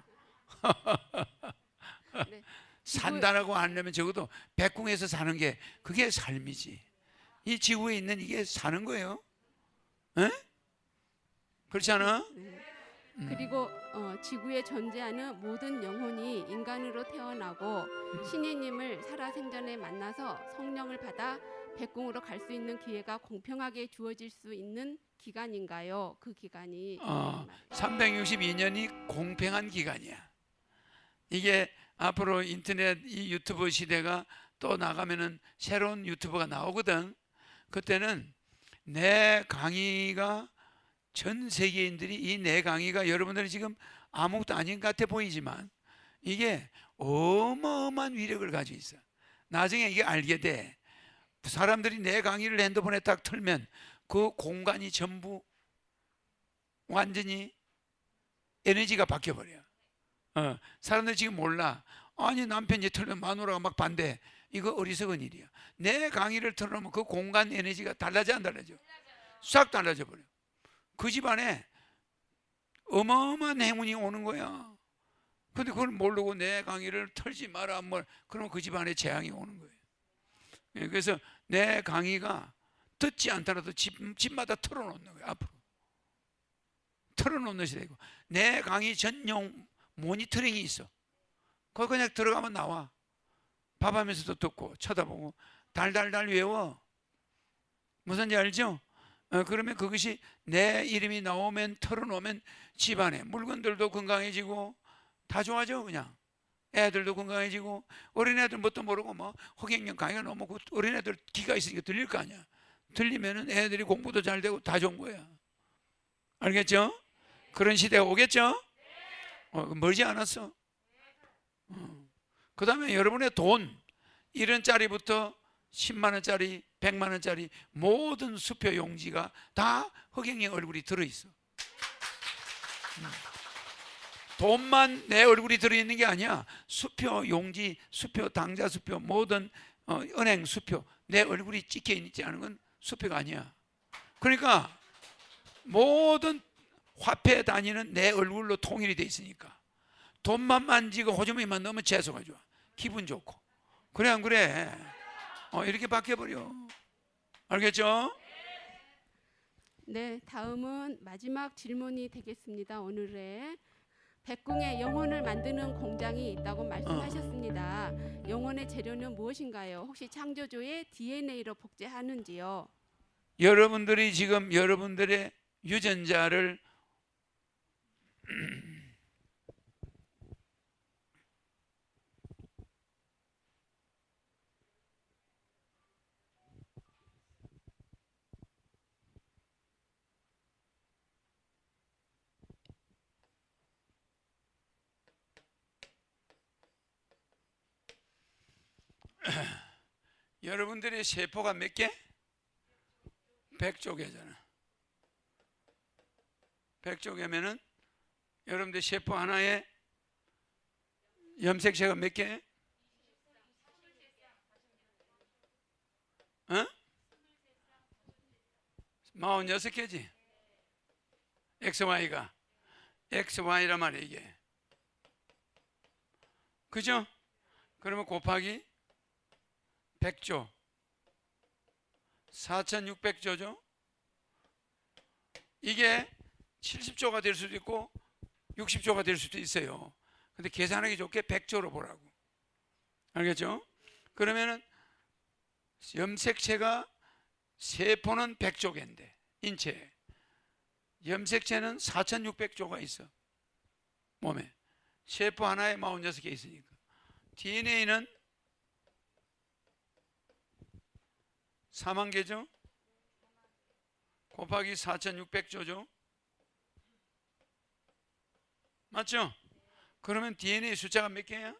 네. 산다라고 하려면 적어도 백궁에서 사는 게 그게 삶이지. 이 지구에 있는 이게 사는 거예요. 에? 그렇지 않아? 네. 그리고 지구에 존재하는 모든 영혼이 인간으로 태어나고 신이님을 살아생전에 만나서 성령을 받아 백궁으로 갈 수 있는 기회가 공평하게 주어질 수 있는 기간인가요? 그 기간이 362년이 공평한 기간이야. 이게 앞으로 인터넷 이 유튜브 시대가 또 나가면은 새로운 유튜버가 나오거든. 그때는 내 강의가 전 세계인들이 이 내 강의가 여러분들이 지금 아무것도 아닌 것 같아 보이지만 이게 어마어마한 위력을 가지고 있어. 나중에 이게 알게 돼. 사람들이 내 강의를 핸드폰에 딱 틀면 그 공간이 전부 완전히 에너지가 바뀌어버려. 사람들이 지금 몰라. 아니 남편이 틀면 마누라가 막 반대. 이거 어리석은 일이야. 내 강의를 틀어놓으면 그 공간 에너지가 달라져 안 달라져? 싹 달라져 버려. 그 집안에 어마어마한 행운이 오는 거야. 근데 그걸 모르고 내 강의를 틀지 마라. 그러면 그 집안에 재앙이 오는 거예요. 그래서 내 강의가 듣지 않더라도 집마다 틀어놓는 거예요. 앞으로 틀어놓는 시대고 내 강의 전용 모니터링이 있어. 거기 그냥 들어가면 나와. 밥하면서도 듣고 쳐다보고 달달달 외워. 무슨지 알죠? 그러면 그것이 내 이름이 나오면 털어놓으면 집안에 물건들도 건강해지고 다 좋아져. 그냥 애들도 건강해지고 어린애들 뭣도 모르고 뭐 허경영 강의가 너무 어린애들 귀가 있으니까 들릴 거 아니야. 들리면은 애들이 공부도 잘 되고 다 좋은 거야. 알겠죠? 그런 시대가 오겠죠? 멀지 않았어. 그 다음에 여러분의 돈 1원짜리부터 10만원짜리 100만원짜리 모든 수표 용지가 다 허경영 얼굴이 들어있어. 돈만 내 얼굴이 들어있는 게 아니야. 수표 용지, 수표 당자 수표, 모든 은행 수표 내 얼굴이 찍혀 있지 않은 건 수표가 아니야. 그러니까 모든 화폐 단위는 내 얼굴로 통일이 돼 있으니까 돈만 만지고 호주머니만 넣으면 재수가 좋아. 기분 좋고. 그래 안 그래? 이렇게 바뀌어버려. 알겠죠? 네, 다음은 마지막 질문이 되겠습니다. 오늘의 백궁에 영혼을 만드는 공장이 있다고 말씀하셨습니다. 영혼의 재료는 무엇인가요? 혹시 창조주의 DNA로 복제하는지요? 여러분들이 지금 여러분들의 유전자를 여러분들의 세포가 몇 개? 100조개잖아. 100조개면은 여러분들 세포 하나에 염색체가 몇 개? 46개지. XY가 XY란 말이야 이게. 그죠? 그러면 곱하기 100조 4600조죠. 이게 70조가 될 수도 있고 60조가 될 수도 있어요. 근데 계산하기 좋게 100조로 보라고. 알겠죠? 그러면은 염색체가 세포는 100조개인데 인체에 염색체는 4600조가 있어. 몸에 세포 하나에 46개 있으니까 DNA는 4만 개죠? 곱하기 4600조죠. 맞죠? 그러면 DNA 숫자가 몇 개야?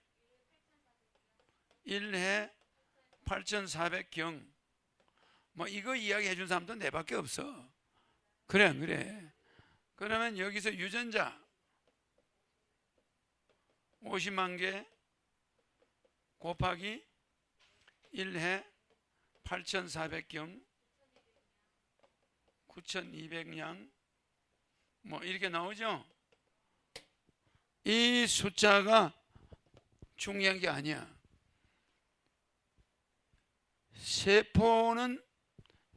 1해 8400경. 뭐 이거 이야기해 준 사람도 내밖에 없어. 그래 안 그래? 그러면 여기서 유전자 50만 개 곱하기 1해 8400경 9200량 뭐 이렇게 나오죠? 이 숫자가 중요한 게 아니야. 세포는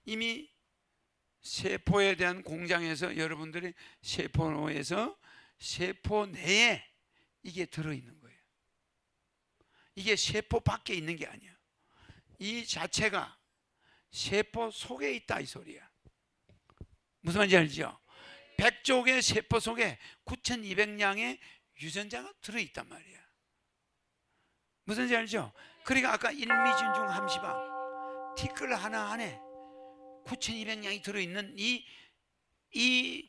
이미 세포에 대한 공장에서 여러분들이 세포에서 세포 내에 이게 들어있는 거예요. 이게 세포 밖에 있는 게 아니야. 이 자체가 세포 속에 있다 이 소리야. 무슨 말인지 알죠? 100쪽의 세포 속에 9200량의 유전자가 들어있단 말이야. 무슨 말인지 알죠? 그러니까 아까 일미진중 함시방 티끌 하나 안에 9200량이 들어있는 이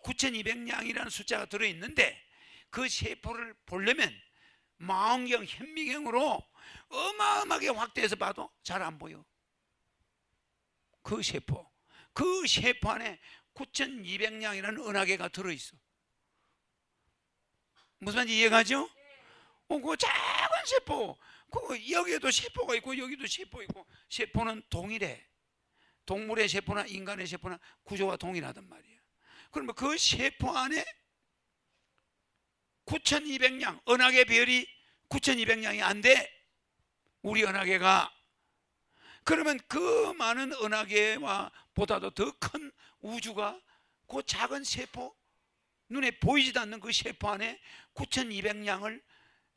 9200량이라는 숫자가 들어있는데 그 세포를 보려면 망원경 현미경으로 어마어마하게 확대해서 봐도 잘 안 보여. 그 세포 안에 9200량이라는 은하계가 들어있어. 무슨 말인지 이해가죠? 그 작은 세포, 여기에도 세포가 있고 여기도 세포 있고, 세포는 동일해. 동물의 세포나 인간의 세포나 구조가 동일하단 말이야. 그러면 그 세포 안에 9200량, 은하계 별이 9200량이 안 돼. 우리 은하계가. 그러면 그 많은 은하계와 보다도 더 큰 우주가 그 작은 세포, 눈에 보이지도 않는 그 세포 안에 9200량을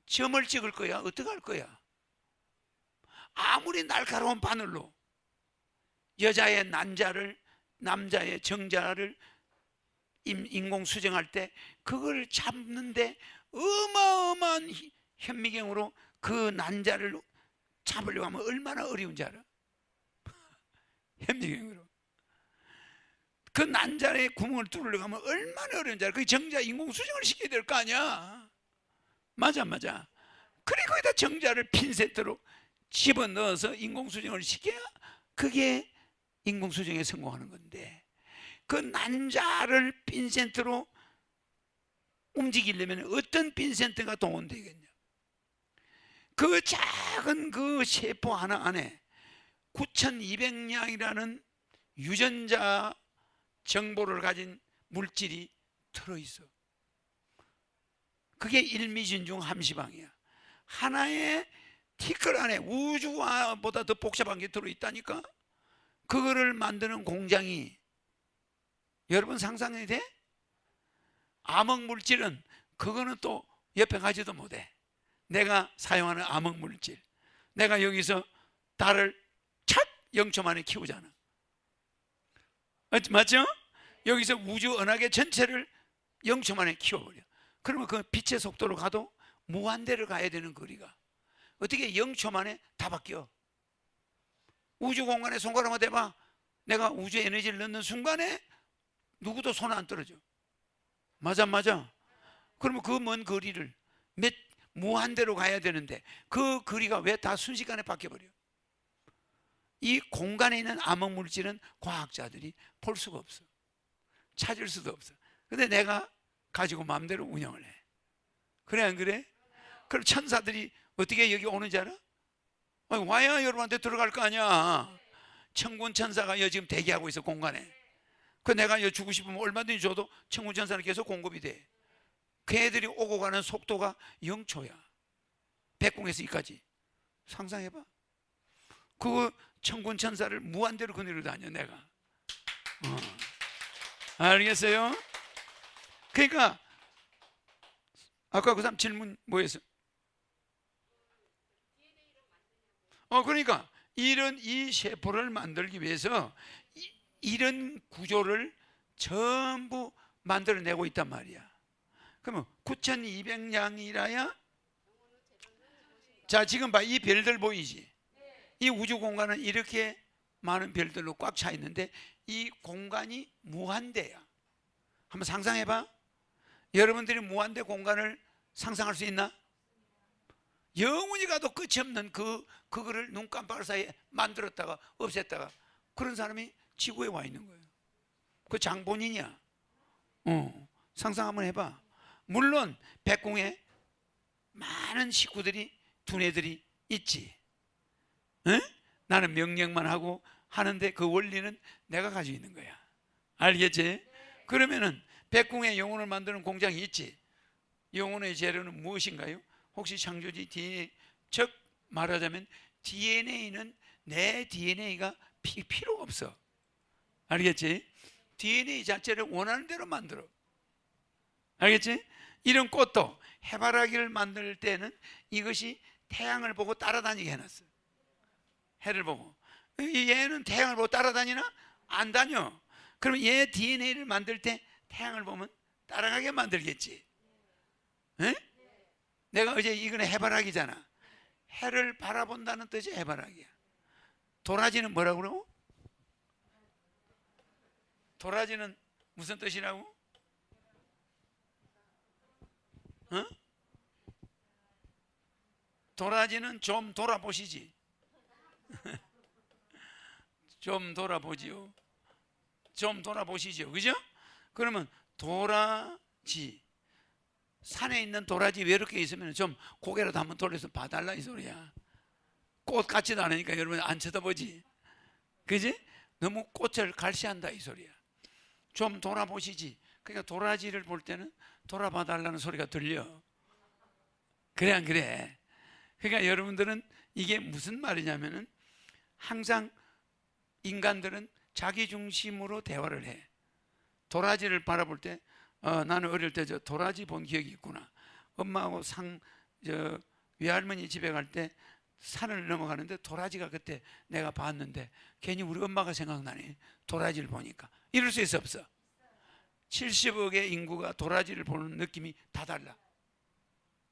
점을 찍을 거야? 어떻게 할 거야? 아무리 날카로운 바늘로 여자의 난자를, 남자의 정자를 인공 수정할 때 그걸 잡는데 어마어마한 현미경으로 그 난자를 잡으려고 하면 얼마나 어려운지 알아? 현미경으로 그 난자의 구멍을 뚫으려고 하면 얼마나 어려운지 알아? 그 정자 인공 수정을 시켜야 될 거 아니야. 맞아. 그래 거기다 정자를 핀셋으로 집어넣어서 인공 수정을 시켜야 그게 인공 수정에 성공하는 건데, 그 난자를 핀셋으로 움직이려면 어떤 핀셋가 동원되겠냐? 그 작은 그 세포 하나 안에 9200량이라는 유전자 정보를 가진 물질이 들어있어. 그게 일미진중 함시방이야. 하나의 티끌 안에 우주보다 더 복잡한 게 들어있다니까. 그거를 만드는 공장이 여러분 상상이 돼? 암흑물질은 그거는 또 옆에 가지도 못해. 내가 사용하는 암흑물질, 내가 여기서 달을 촥 0초 만에 키우잖아. 맞죠? 여기서 우주 은하계 전체를 0초 만에 키워버려. 그러면 그 빛의 속도로 가도 무한대를 가야 되는 거리가 어떻게 0초 만에 다 바뀌어? 우주 공간에 손가락만 대봐. 내가 우주 에너지를 넣는 순간에 누구도 손 안 떨어져. 맞아. 그러면 그 먼 거리를 무한대로 가야 되는데 그 거리가 왜 다 순식간에 바뀌어버려? 이 공간에 있는 암흑물질은 과학자들이 볼 수가 없어. 찾을 수도 없어. 근데 내가 가지고 마음대로 운영을 해. 그래 안 그래? 그럼 천사들이 어떻게 여기 오는지 알아? 와야 여러분한테 들어갈 거 아니야. 천군 천사가 지금 대기하고 있어 공간에. 그 내가 주고 싶으면 얼마든지 줘도 천군 천사는 계속 공급이 돼. 그 애들이 오고 가는 속도가 0초야. 백궁에서 이까지. 상상해봐. 그 천군 천사를 무한대로 그늘로 다녀 내가. 알겠어요? 그러니까 아까 그 사람 질문 뭐였어? 그러니까 이 세포를 만들기 위해서 이런 구조를 전부 만들어내고 있단 말이야. 그러면 9200량이라야, 자 지금 봐, 이 별들 보이지? 이 우주 공간은 이렇게 많은 별들로 꽉 차 있는데 이 공간이 무한대야. 한번 상상해봐. 여러분들이 무한대 공간을 상상할 수 있나? 영원히 가도 끝이 없는 그거를 눈 깜빡할 사이에 만들었다가 없앴다가 그런 사람이 지구에 와 있는 거예요. 그 장본인이야. 상상 한번 해봐. 물론 백궁에 많은 식구들이 두뇌들이 있지. 응? 나는 명령만 하고 하는데 그 원리는 내가 가지고 있는 거야. 알겠지? 그러면은 백궁에 영혼을 만드는 공장이 있지. 영혼의 재료는 무엇인가요? 혹시 창조지 DNA, 즉 말하자면 DNA는 내 DNA가 필요가 없어. 알겠지? DNA 자체를 원하는 대로 만들어. 알겠지? 이런 꽃도 해바라기를 만들 때는 이것이 태양을 보고 따라다니게 해놨어. 해를 보고. 얘는 태양을 보고 따라다니나? 안 다녀. 그럼 얘 DNA를 만들 때 태양을 보면 따라가게 만들겠지. 에? 내가 어제 이거는 해바라기잖아. 해를 바라본다는 뜻이 해바라기야. 도라지는 뭐라고 그러고? 도라지는 무슨 뜻이라고? 어? 도라지는 좀 돌아보시지. 좀 돌아보지요. 좀 돌아보시죠. 그죠? 그러면 도라지, 산에 있는 도라지 외롭게 있으면 좀 고개라도 한번 돌려서 봐달라 이 소리야. 꽃 같지도 않으니까 여러분 안 쳐다보지. 그지? 너무 꽃을 갈시한다 이 소리야. 좀 돌아보시지. 그러니까 도라지를 볼 때는 돌아봐달라는 소리가 들려. 그래 안 그래? 그러니까 여러분들은 이게 무슨 말이냐면은 항상 인간들은 자기 중심으로 대화를 해. 도라지를 바라볼 때 나는 어릴 때 저 도라지 본 기억이 있구나. 엄마하고 외할머니 집에 갈 때 산을 넘어가는데 도라지가 그때 내가 봤는데 괜히 우리 엄마가 생각나네. 도라지를 보니까. 이럴 수 있어 없어? 70억의 인구가 도라지를 보는 느낌이 다 달라.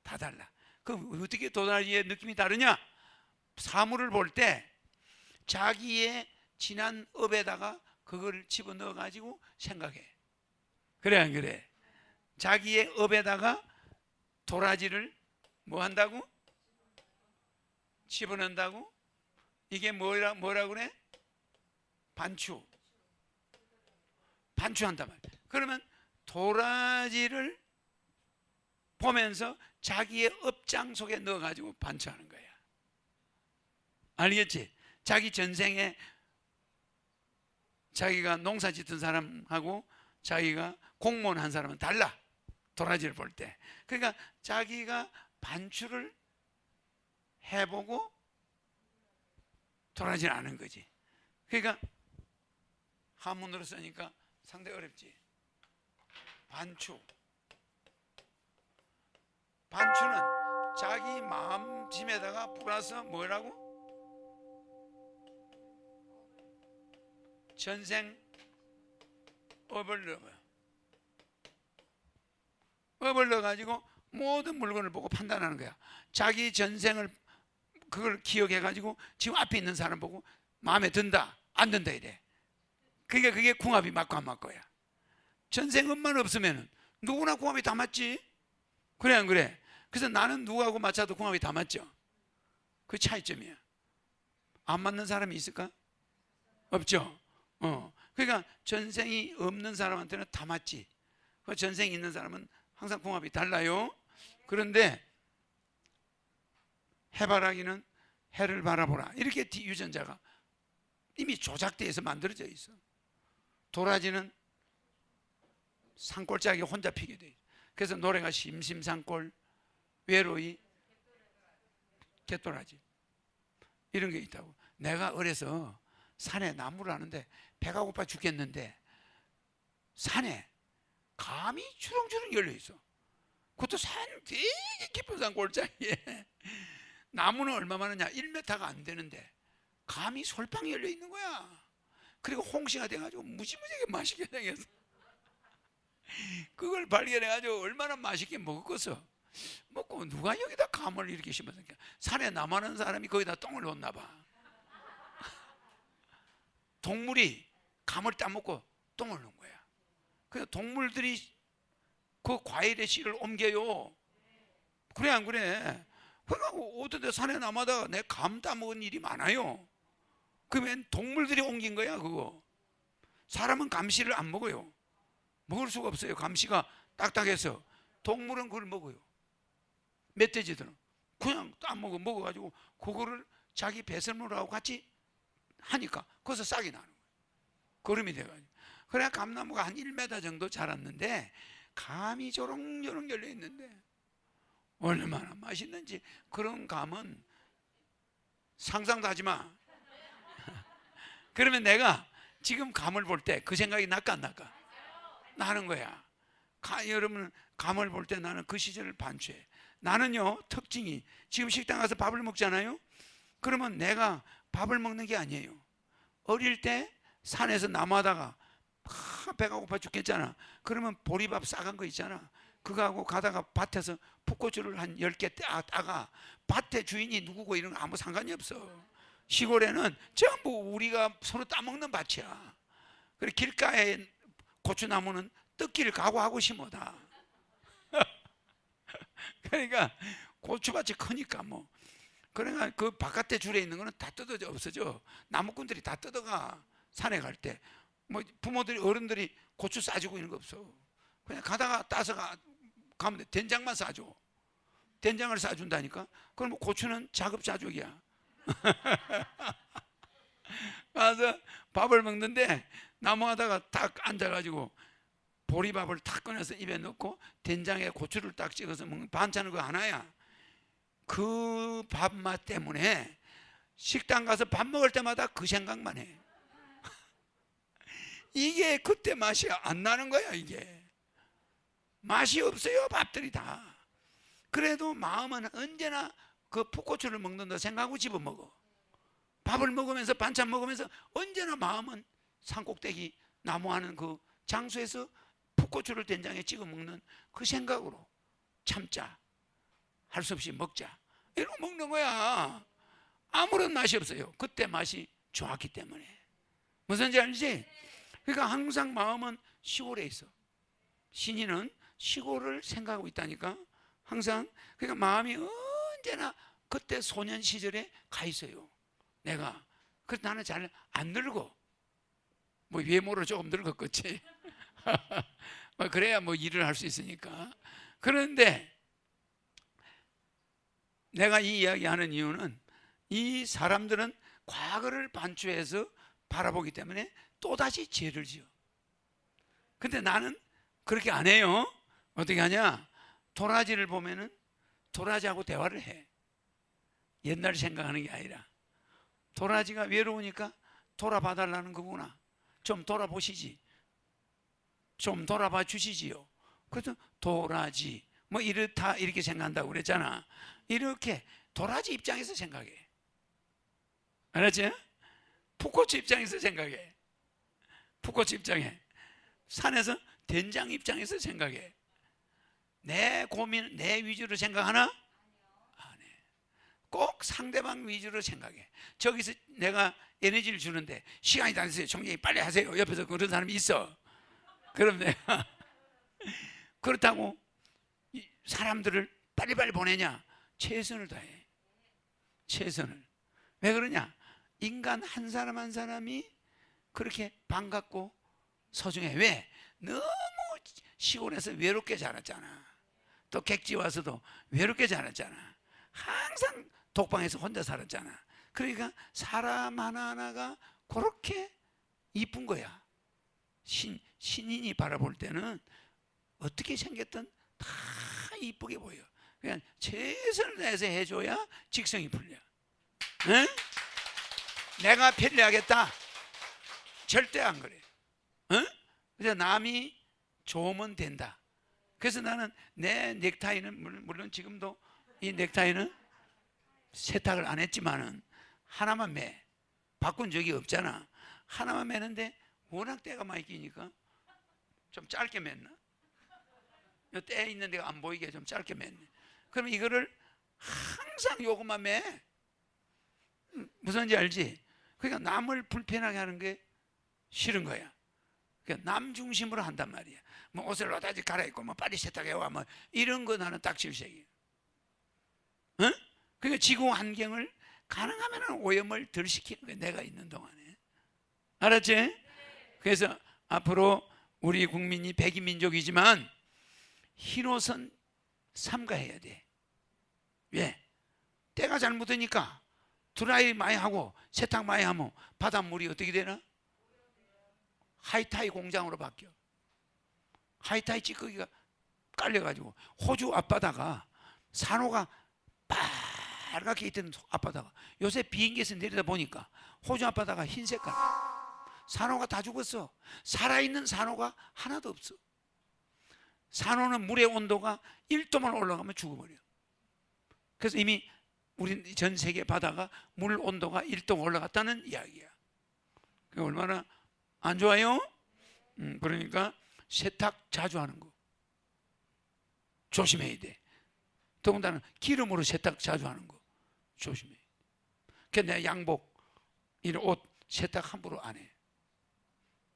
다 달라. 그럼 어떻게 도라지의 느낌이 다르냐? 사물을 볼 때 자기의 지난 업에다가 그걸 집어넣어 가지고 생각해. 그래 안 그래? 자기의 업에다가 도라지를 뭐 한다고? 집어넣는다고? 이게 뭐라 그래? 반추한단 말이야. 그러면 도라지를 보면서 자기의 업장 속에 넣어가지고 반추하는 거야. 알겠지? 자기 전생에 자기가 농사 짓던 사람하고 자기가 공무원 한 사람은 달라. 도라지를 볼 때. 그러니까 자기가 반추를 해보고 도라지를 아는 거지. 그러니까 한문으로 쓰니까 상당히 어렵지. 반추는 자기 마음심에다가 불어서 뭐라고? 전생 업을 넣어요. 업을 넣어가지고 모든 물건을 보고 판단하는 거야. 자기 전생을 그걸 기억해가지고 지금 앞에 있는 사람 보고 마음에 든다 안 든다 이래. 그러니까 그게 궁합이 맞고 안 맞고야. 전생 업만 없으면 누구나 궁합이 다 맞지. 그래 안 그래? 그래서 나는 누구하고 맞춰도 궁합이 다 맞죠. 그 차이점이야. 안 맞는 사람이 있을까? 없죠. 그러니까 전생이 없는 사람한테는 다 맞지. 그 전생이 있는 사람은 항상 궁합이 달라요. 그런데 해바라기는 해를 바라보라. 이렇게 유전자가 이미 조작되어서 만들어져 있어. 도라지는 산골짜기 혼자 피게 돼. 그래서 노래가 심심산골 외로이 갯도라지 이런 게 있다고. 내가 어려서 산에 나무를 하는데 배가 고파 죽겠는데 산에 감이 주렁주렁 열려 있어. 그것도 산 되게 깊은 산 골짜기에 나무는 얼마 많으냐? 1m가 안 되는데 감이 솔방이 열려 있는 거야. 그리고 홍시가 돼가지고 무지무지하게 맛있게 생겼어. 그걸 발견해가지고 얼마나 맛있게 먹었겠어. 먹고 누가 여기다 감을 이렇게 심었을까? 산에 남아는 사람이 거기다 똥을 놓나 봐. 동물이 감을 따먹고 똥을 넣는 거야. 그래서 동물들이 그 과일의 씨를 옮겨요. 그래 안 그래? 그러니까 어떤 데 산에 남아다가 내 감 따먹은 일이 많아요. 그러면 동물들이 옮긴 거야 그거. 사람은 감씨를 안 먹어요. 먹을 수가 없어요. 감씨가 딱딱해서. 동물은 그걸 먹어요. 멧돼지들은 그냥 따먹어 먹어가지고 그거를 자기 배설물하고 같이 하니까 거기서 싹이 나는 거예요. 거름이 돼가지고. 그래 감나무가 한 1m 정도 자랐는데 감이 조롱조롱 열려 있는데 얼마나 맛있는지. 그런 감은 상상도 하지 마. 그러면 내가 지금 감을 볼 때 그 생각이 날까 안 날까? 나는 거야. 여러분 감을 볼 때 나는 그 시절을 반추해. 나는요 특징이 지금 식당 가서 밥을 먹잖아요. 그러면 내가 밥을 먹는 게 아니에요. 어릴 때 산에서 나무하다가 배가 고파 죽겠잖아. 그러면 보리밥 싸간 거 있잖아. 그거하고 가다가 밭에서 풋고추를 한 10개 따가 밭의 주인이 누구고 이런 거 아무 상관이 없어. 시골에는 전부 우리가 서로 따먹는 밭이야. 그래 길가에 고추나무는 뜯기를 각오하고 심어다. 그러니까 고추밭이 크니까 뭐. 그러니까 그 바깥에 줄에 있는 거는 다 뜯어져 없어져. 나무꾼들이 다 뜯어가. 산에 갈 때 뭐 부모들이 어른들이 고추 싸주고 이런 거 없어. 그냥 가다가 따서 가면 돼. 된장만 싸줘. 된장을 싸준다니까. 그럼 고추는 자급자족이야. 가서 밥을 먹는데 나무하다가 딱 앉아가지고 보리밥을 탁 꺼내서 입에 넣고 된장에 고추를 딱 찍어서 먹는 반찬은 그거 하나야. 그 밥맛 때문에 식당 가서 밥 먹을 때마다 그 생각만 해. 이게 그때 맛이 안 나는 거야. 이게 맛이 없어요 밥들이 다. 그래도 마음은 언제나 그 풋고추를 먹는다 생각하고 집어먹어. 밥을 먹으면서 반찬 먹으면서 언제나 마음은 산꼭대기 나무하는 그 장소에서 풋고추를 된장에 찍어 먹는 그 생각으로 참자, 할 수 없이 먹자 이러고 먹는 거야. 아무런 맛이 없어요. 그때 맛이 좋았기 때문에. 무슨지 알지? 그러니까 항상 마음은 시골에 있어. 신인은 시골을 생각하고 있다니까. 항상. 그러니까 마음이 언제나 그때 소년 시절에 가 있어요. 내가. 그래서 나는 잘 안 늙어. 뭐 외모로 조금 늙었겠지. 그래야 뭐 일을 할 수 있으니까. 그런데 내가 이 이야기하는 이유는 이 사람들은 과거를 반추해서 바라보기 때문에 또다시 죄를 지어. 근데 나는 그렇게 안 해요. 어떻게 하냐? 도라지를 보면은 도라지하고 대화를 해. 옛날 생각하는 게 아니라 도라지가 외로우니까 돌아봐 달라는 거구나. 좀 돌아보시지. 좀 돌아봐 주시지요. 그래서 도라지 뭐 이렇다 이렇게 생각한다고 그랬잖아. 이렇게 도라지 입장에서 생각해. 알았지? 풋고추 입장에서 생각해. 풋고추 입장에. 산에서 된장 입장에서 생각해. 내 고민 내 위주로 생각하나? 안 해. 꼭 상대방 위주로 생각해. 저기서 내가 에너지를 주는데 시간이 다 됐어요. 총장님 빨리 하세요. 옆에서 그런 사람이 있어. 그럼 내가 그렇다고 사람들을 빨리빨리 보내냐? 최선을 다해. 최선을. 왜 그러냐? 인간 한 사람 한 사람이 그렇게 반갑고 소중해. 왜? 너무 시골에서 외롭게 자랐잖아. 또 객지 와서도 외롭게 자랐잖아. 항상 독방에서 혼자 살았잖아. 그러니까 사람 하나하나가 그렇게 이쁜 거야. 신인이 바라볼 때는 어떻게 생겼든 다 이쁘게 보여. 그냥 최선을 다해서 해줘야 직성이 풀려. 응? 내가 편리하겠다? 절대 안 그래. 응? 그래서 남이 좋으면 된다. 그래서 나는 내 넥타이는 물론 지금도 이 넥타이는 세탁을 안 했지만은 하나만 매. 바꾼 적이 없잖아. 하나만 매는데 워낙 때가 많이 끼니까 좀 짧게 맸나? 때 있는 데가 안 보이게 좀 짧게 맸네. 그럼 이거를 항상 요것만 매. 무슨지 알지? 그러니까 남을 불편하게 하는 게 싫은 거야. 그러니까 남 중심으로 한단 말이야. 뭐 옷을 어디까지 갈아입고 뭐 빨리 세탁해와 뭐 이런 거 나는 딱 질색이야. 응? 그러니까 지구 환경을 가능하면 오염을 덜 시키는 거야. 내가 있는 동안에. 알았지? 그래서 앞으로 우리 국민이 백이민족이지만 흰옷은 삼가해야 돼. 왜? 때가 잘못되니까 드라이 많이 하고 세탁 많이 하면 바닷물이 어떻게 되나? 하이타이 공장으로 바뀌어. 하이타이 찌꺼기가 깔려가지고 호주 앞바다가 산호가 빨갛게 있던 앞바다가 요새 비행기에서 내리다 보니까 호주 앞바다가 흰 색깔. 산호가 다 죽었어. 살아있는 산호가 하나도 없어. 산호는 물의 온도가 1도만 올라가면 죽어버려. 그래서 이미 우리 전 세계 바다가 물 온도가 1도 올라갔다는 이야기야. 그게 얼마나 안 좋아요? 그러니까 세탁 자주 하는 거 조심해야 돼. 더군다나 기름으로 세탁 자주 하는 거 조심해. 그래서 내 양복 이런 옷 세탁 함부로 안 해.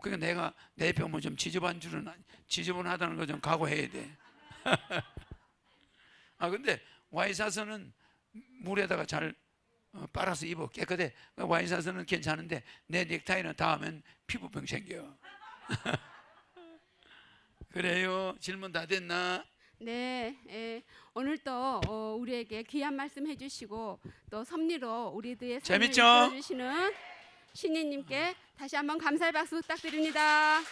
그러니까 내가 내 뼈만 좀 지저분하다는 거 좀 각오해야 돼. 아 근데 와이사스는 물에다가 잘 빨아서 입어 깨끗해. 와이사스는 괜찮은데 내 넥타이는 닿으면 피부병 생겨. 그래요. 질문 다 됐나? 네, 오늘 또 우리에게 귀한 말씀 해주시고 또 섭리로 우리들의 삶을 재밌죠? 이끌어주시는 신이님께 다시 한번 감사의 박수 부탁드립니다. 네,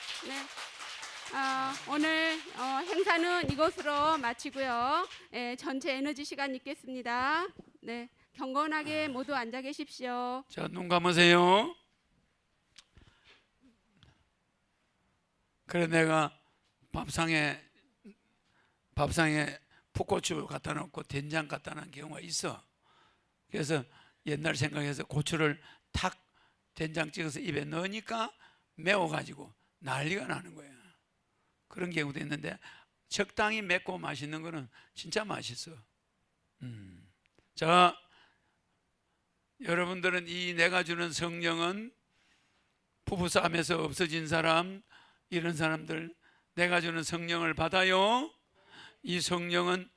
오늘 행사는 이것으로 마치고요. 전체 에너지 시간 있겠습니다. 네, 경건하게 모두 앉아 계십시오. 자, 눈 감으세요. 그래 내가 밥상에 풋고추 갖다 놓고 된장 갖다 놓은 경우가 있어. 그래서 옛날 생각해서 고추를 탁 된장 찍어서 입에 넣으니까 매워가지고 난리가 나는 거야. 그런 경우도 있는데 적당히 맵고 맛있는 거는 진짜 맛있어. 자, 여러분들은 이 내가 주는 성령은 부부싸움에서 없어진 사람, 이런 사람들 내가 주는 성령을 받아요. 이 성령은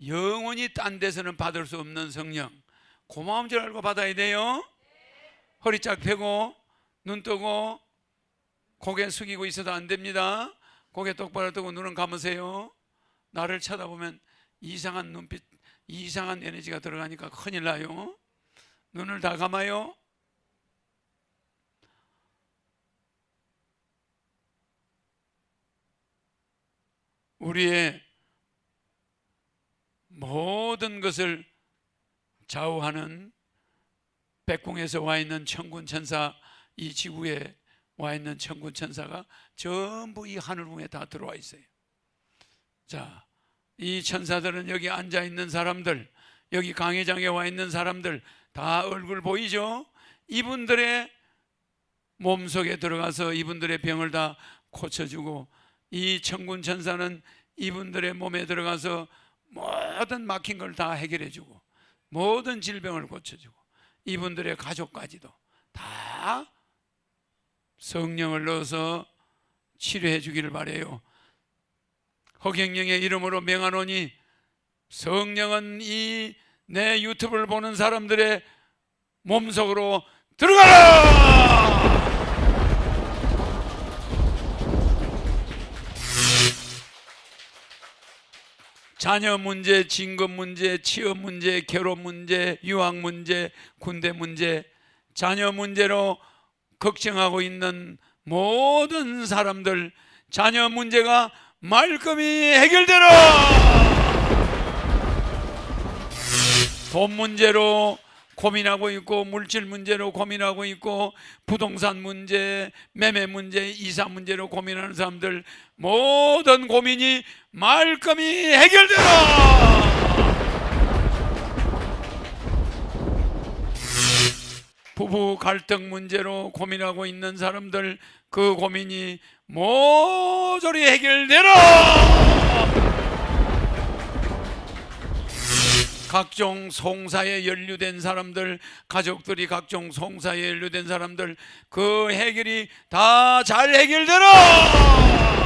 영원히 딴 데서는 받을 수 없는 성령. 고마운 줄 알고 받아야 돼요. 허리 쫙 펴고 눈 뜨고 고개 숙이고 있어도 안 됩니다. 고개 똑바로 뜨고 눈은 감으세요. 나를 쳐다보면 이상한 눈빛, 이상한 에너지가 들어가니까 큰일 나요. 눈을 다 감아요. 우리의 모든 것을 좌우하는 백궁에서 와 있는 천군 천사, 이 지구에 와 있는 천군 천사가 전부 이 하늘궁에 다 들어와 있어요. 자, 이 천사들은 여기 앉아 있는 사람들, 여기 강의장에 와 있는 사람들 다 얼굴 보이죠? 이분들의 몸속에 들어가서 이분들의 병을 다 고쳐주고, 이 천군 천사는 이분들의 몸에 들어가서 모든 막힌 걸 다 해결해주고 모든 질병을 고쳐주고 이분들의 가족까지도 다 성령을 넣어서 치료해 주기를 바라요. 허경영의 이름으로 명하노니 성령은 이 내 유튜브를 보는 사람들의 몸속으로 들어가라! 자녀 문제, 진급 문제, 취업 문제, 결혼 문제, 유학 문제, 군대 문제, 자녀 문제로 걱정하고 있는 모든 사람들, 자녀 문제가 말끔히 해결되라! 돈 문제로 고민하고 있고, 물질 문제로 고민하고 있고, 부동산 문제, 매매 문제, 이사 문제로 고민하는 사람들 모든 고민이 말끔히 해결되라! 부부 갈등 문제로 고민하고 있는 사람들 그 고민이 모조리 해결되라! 각종 송사에 연루된 사람들, 가족들이 각종 송사에 연루된 사람들, 그 해결이 다 잘 해결되라.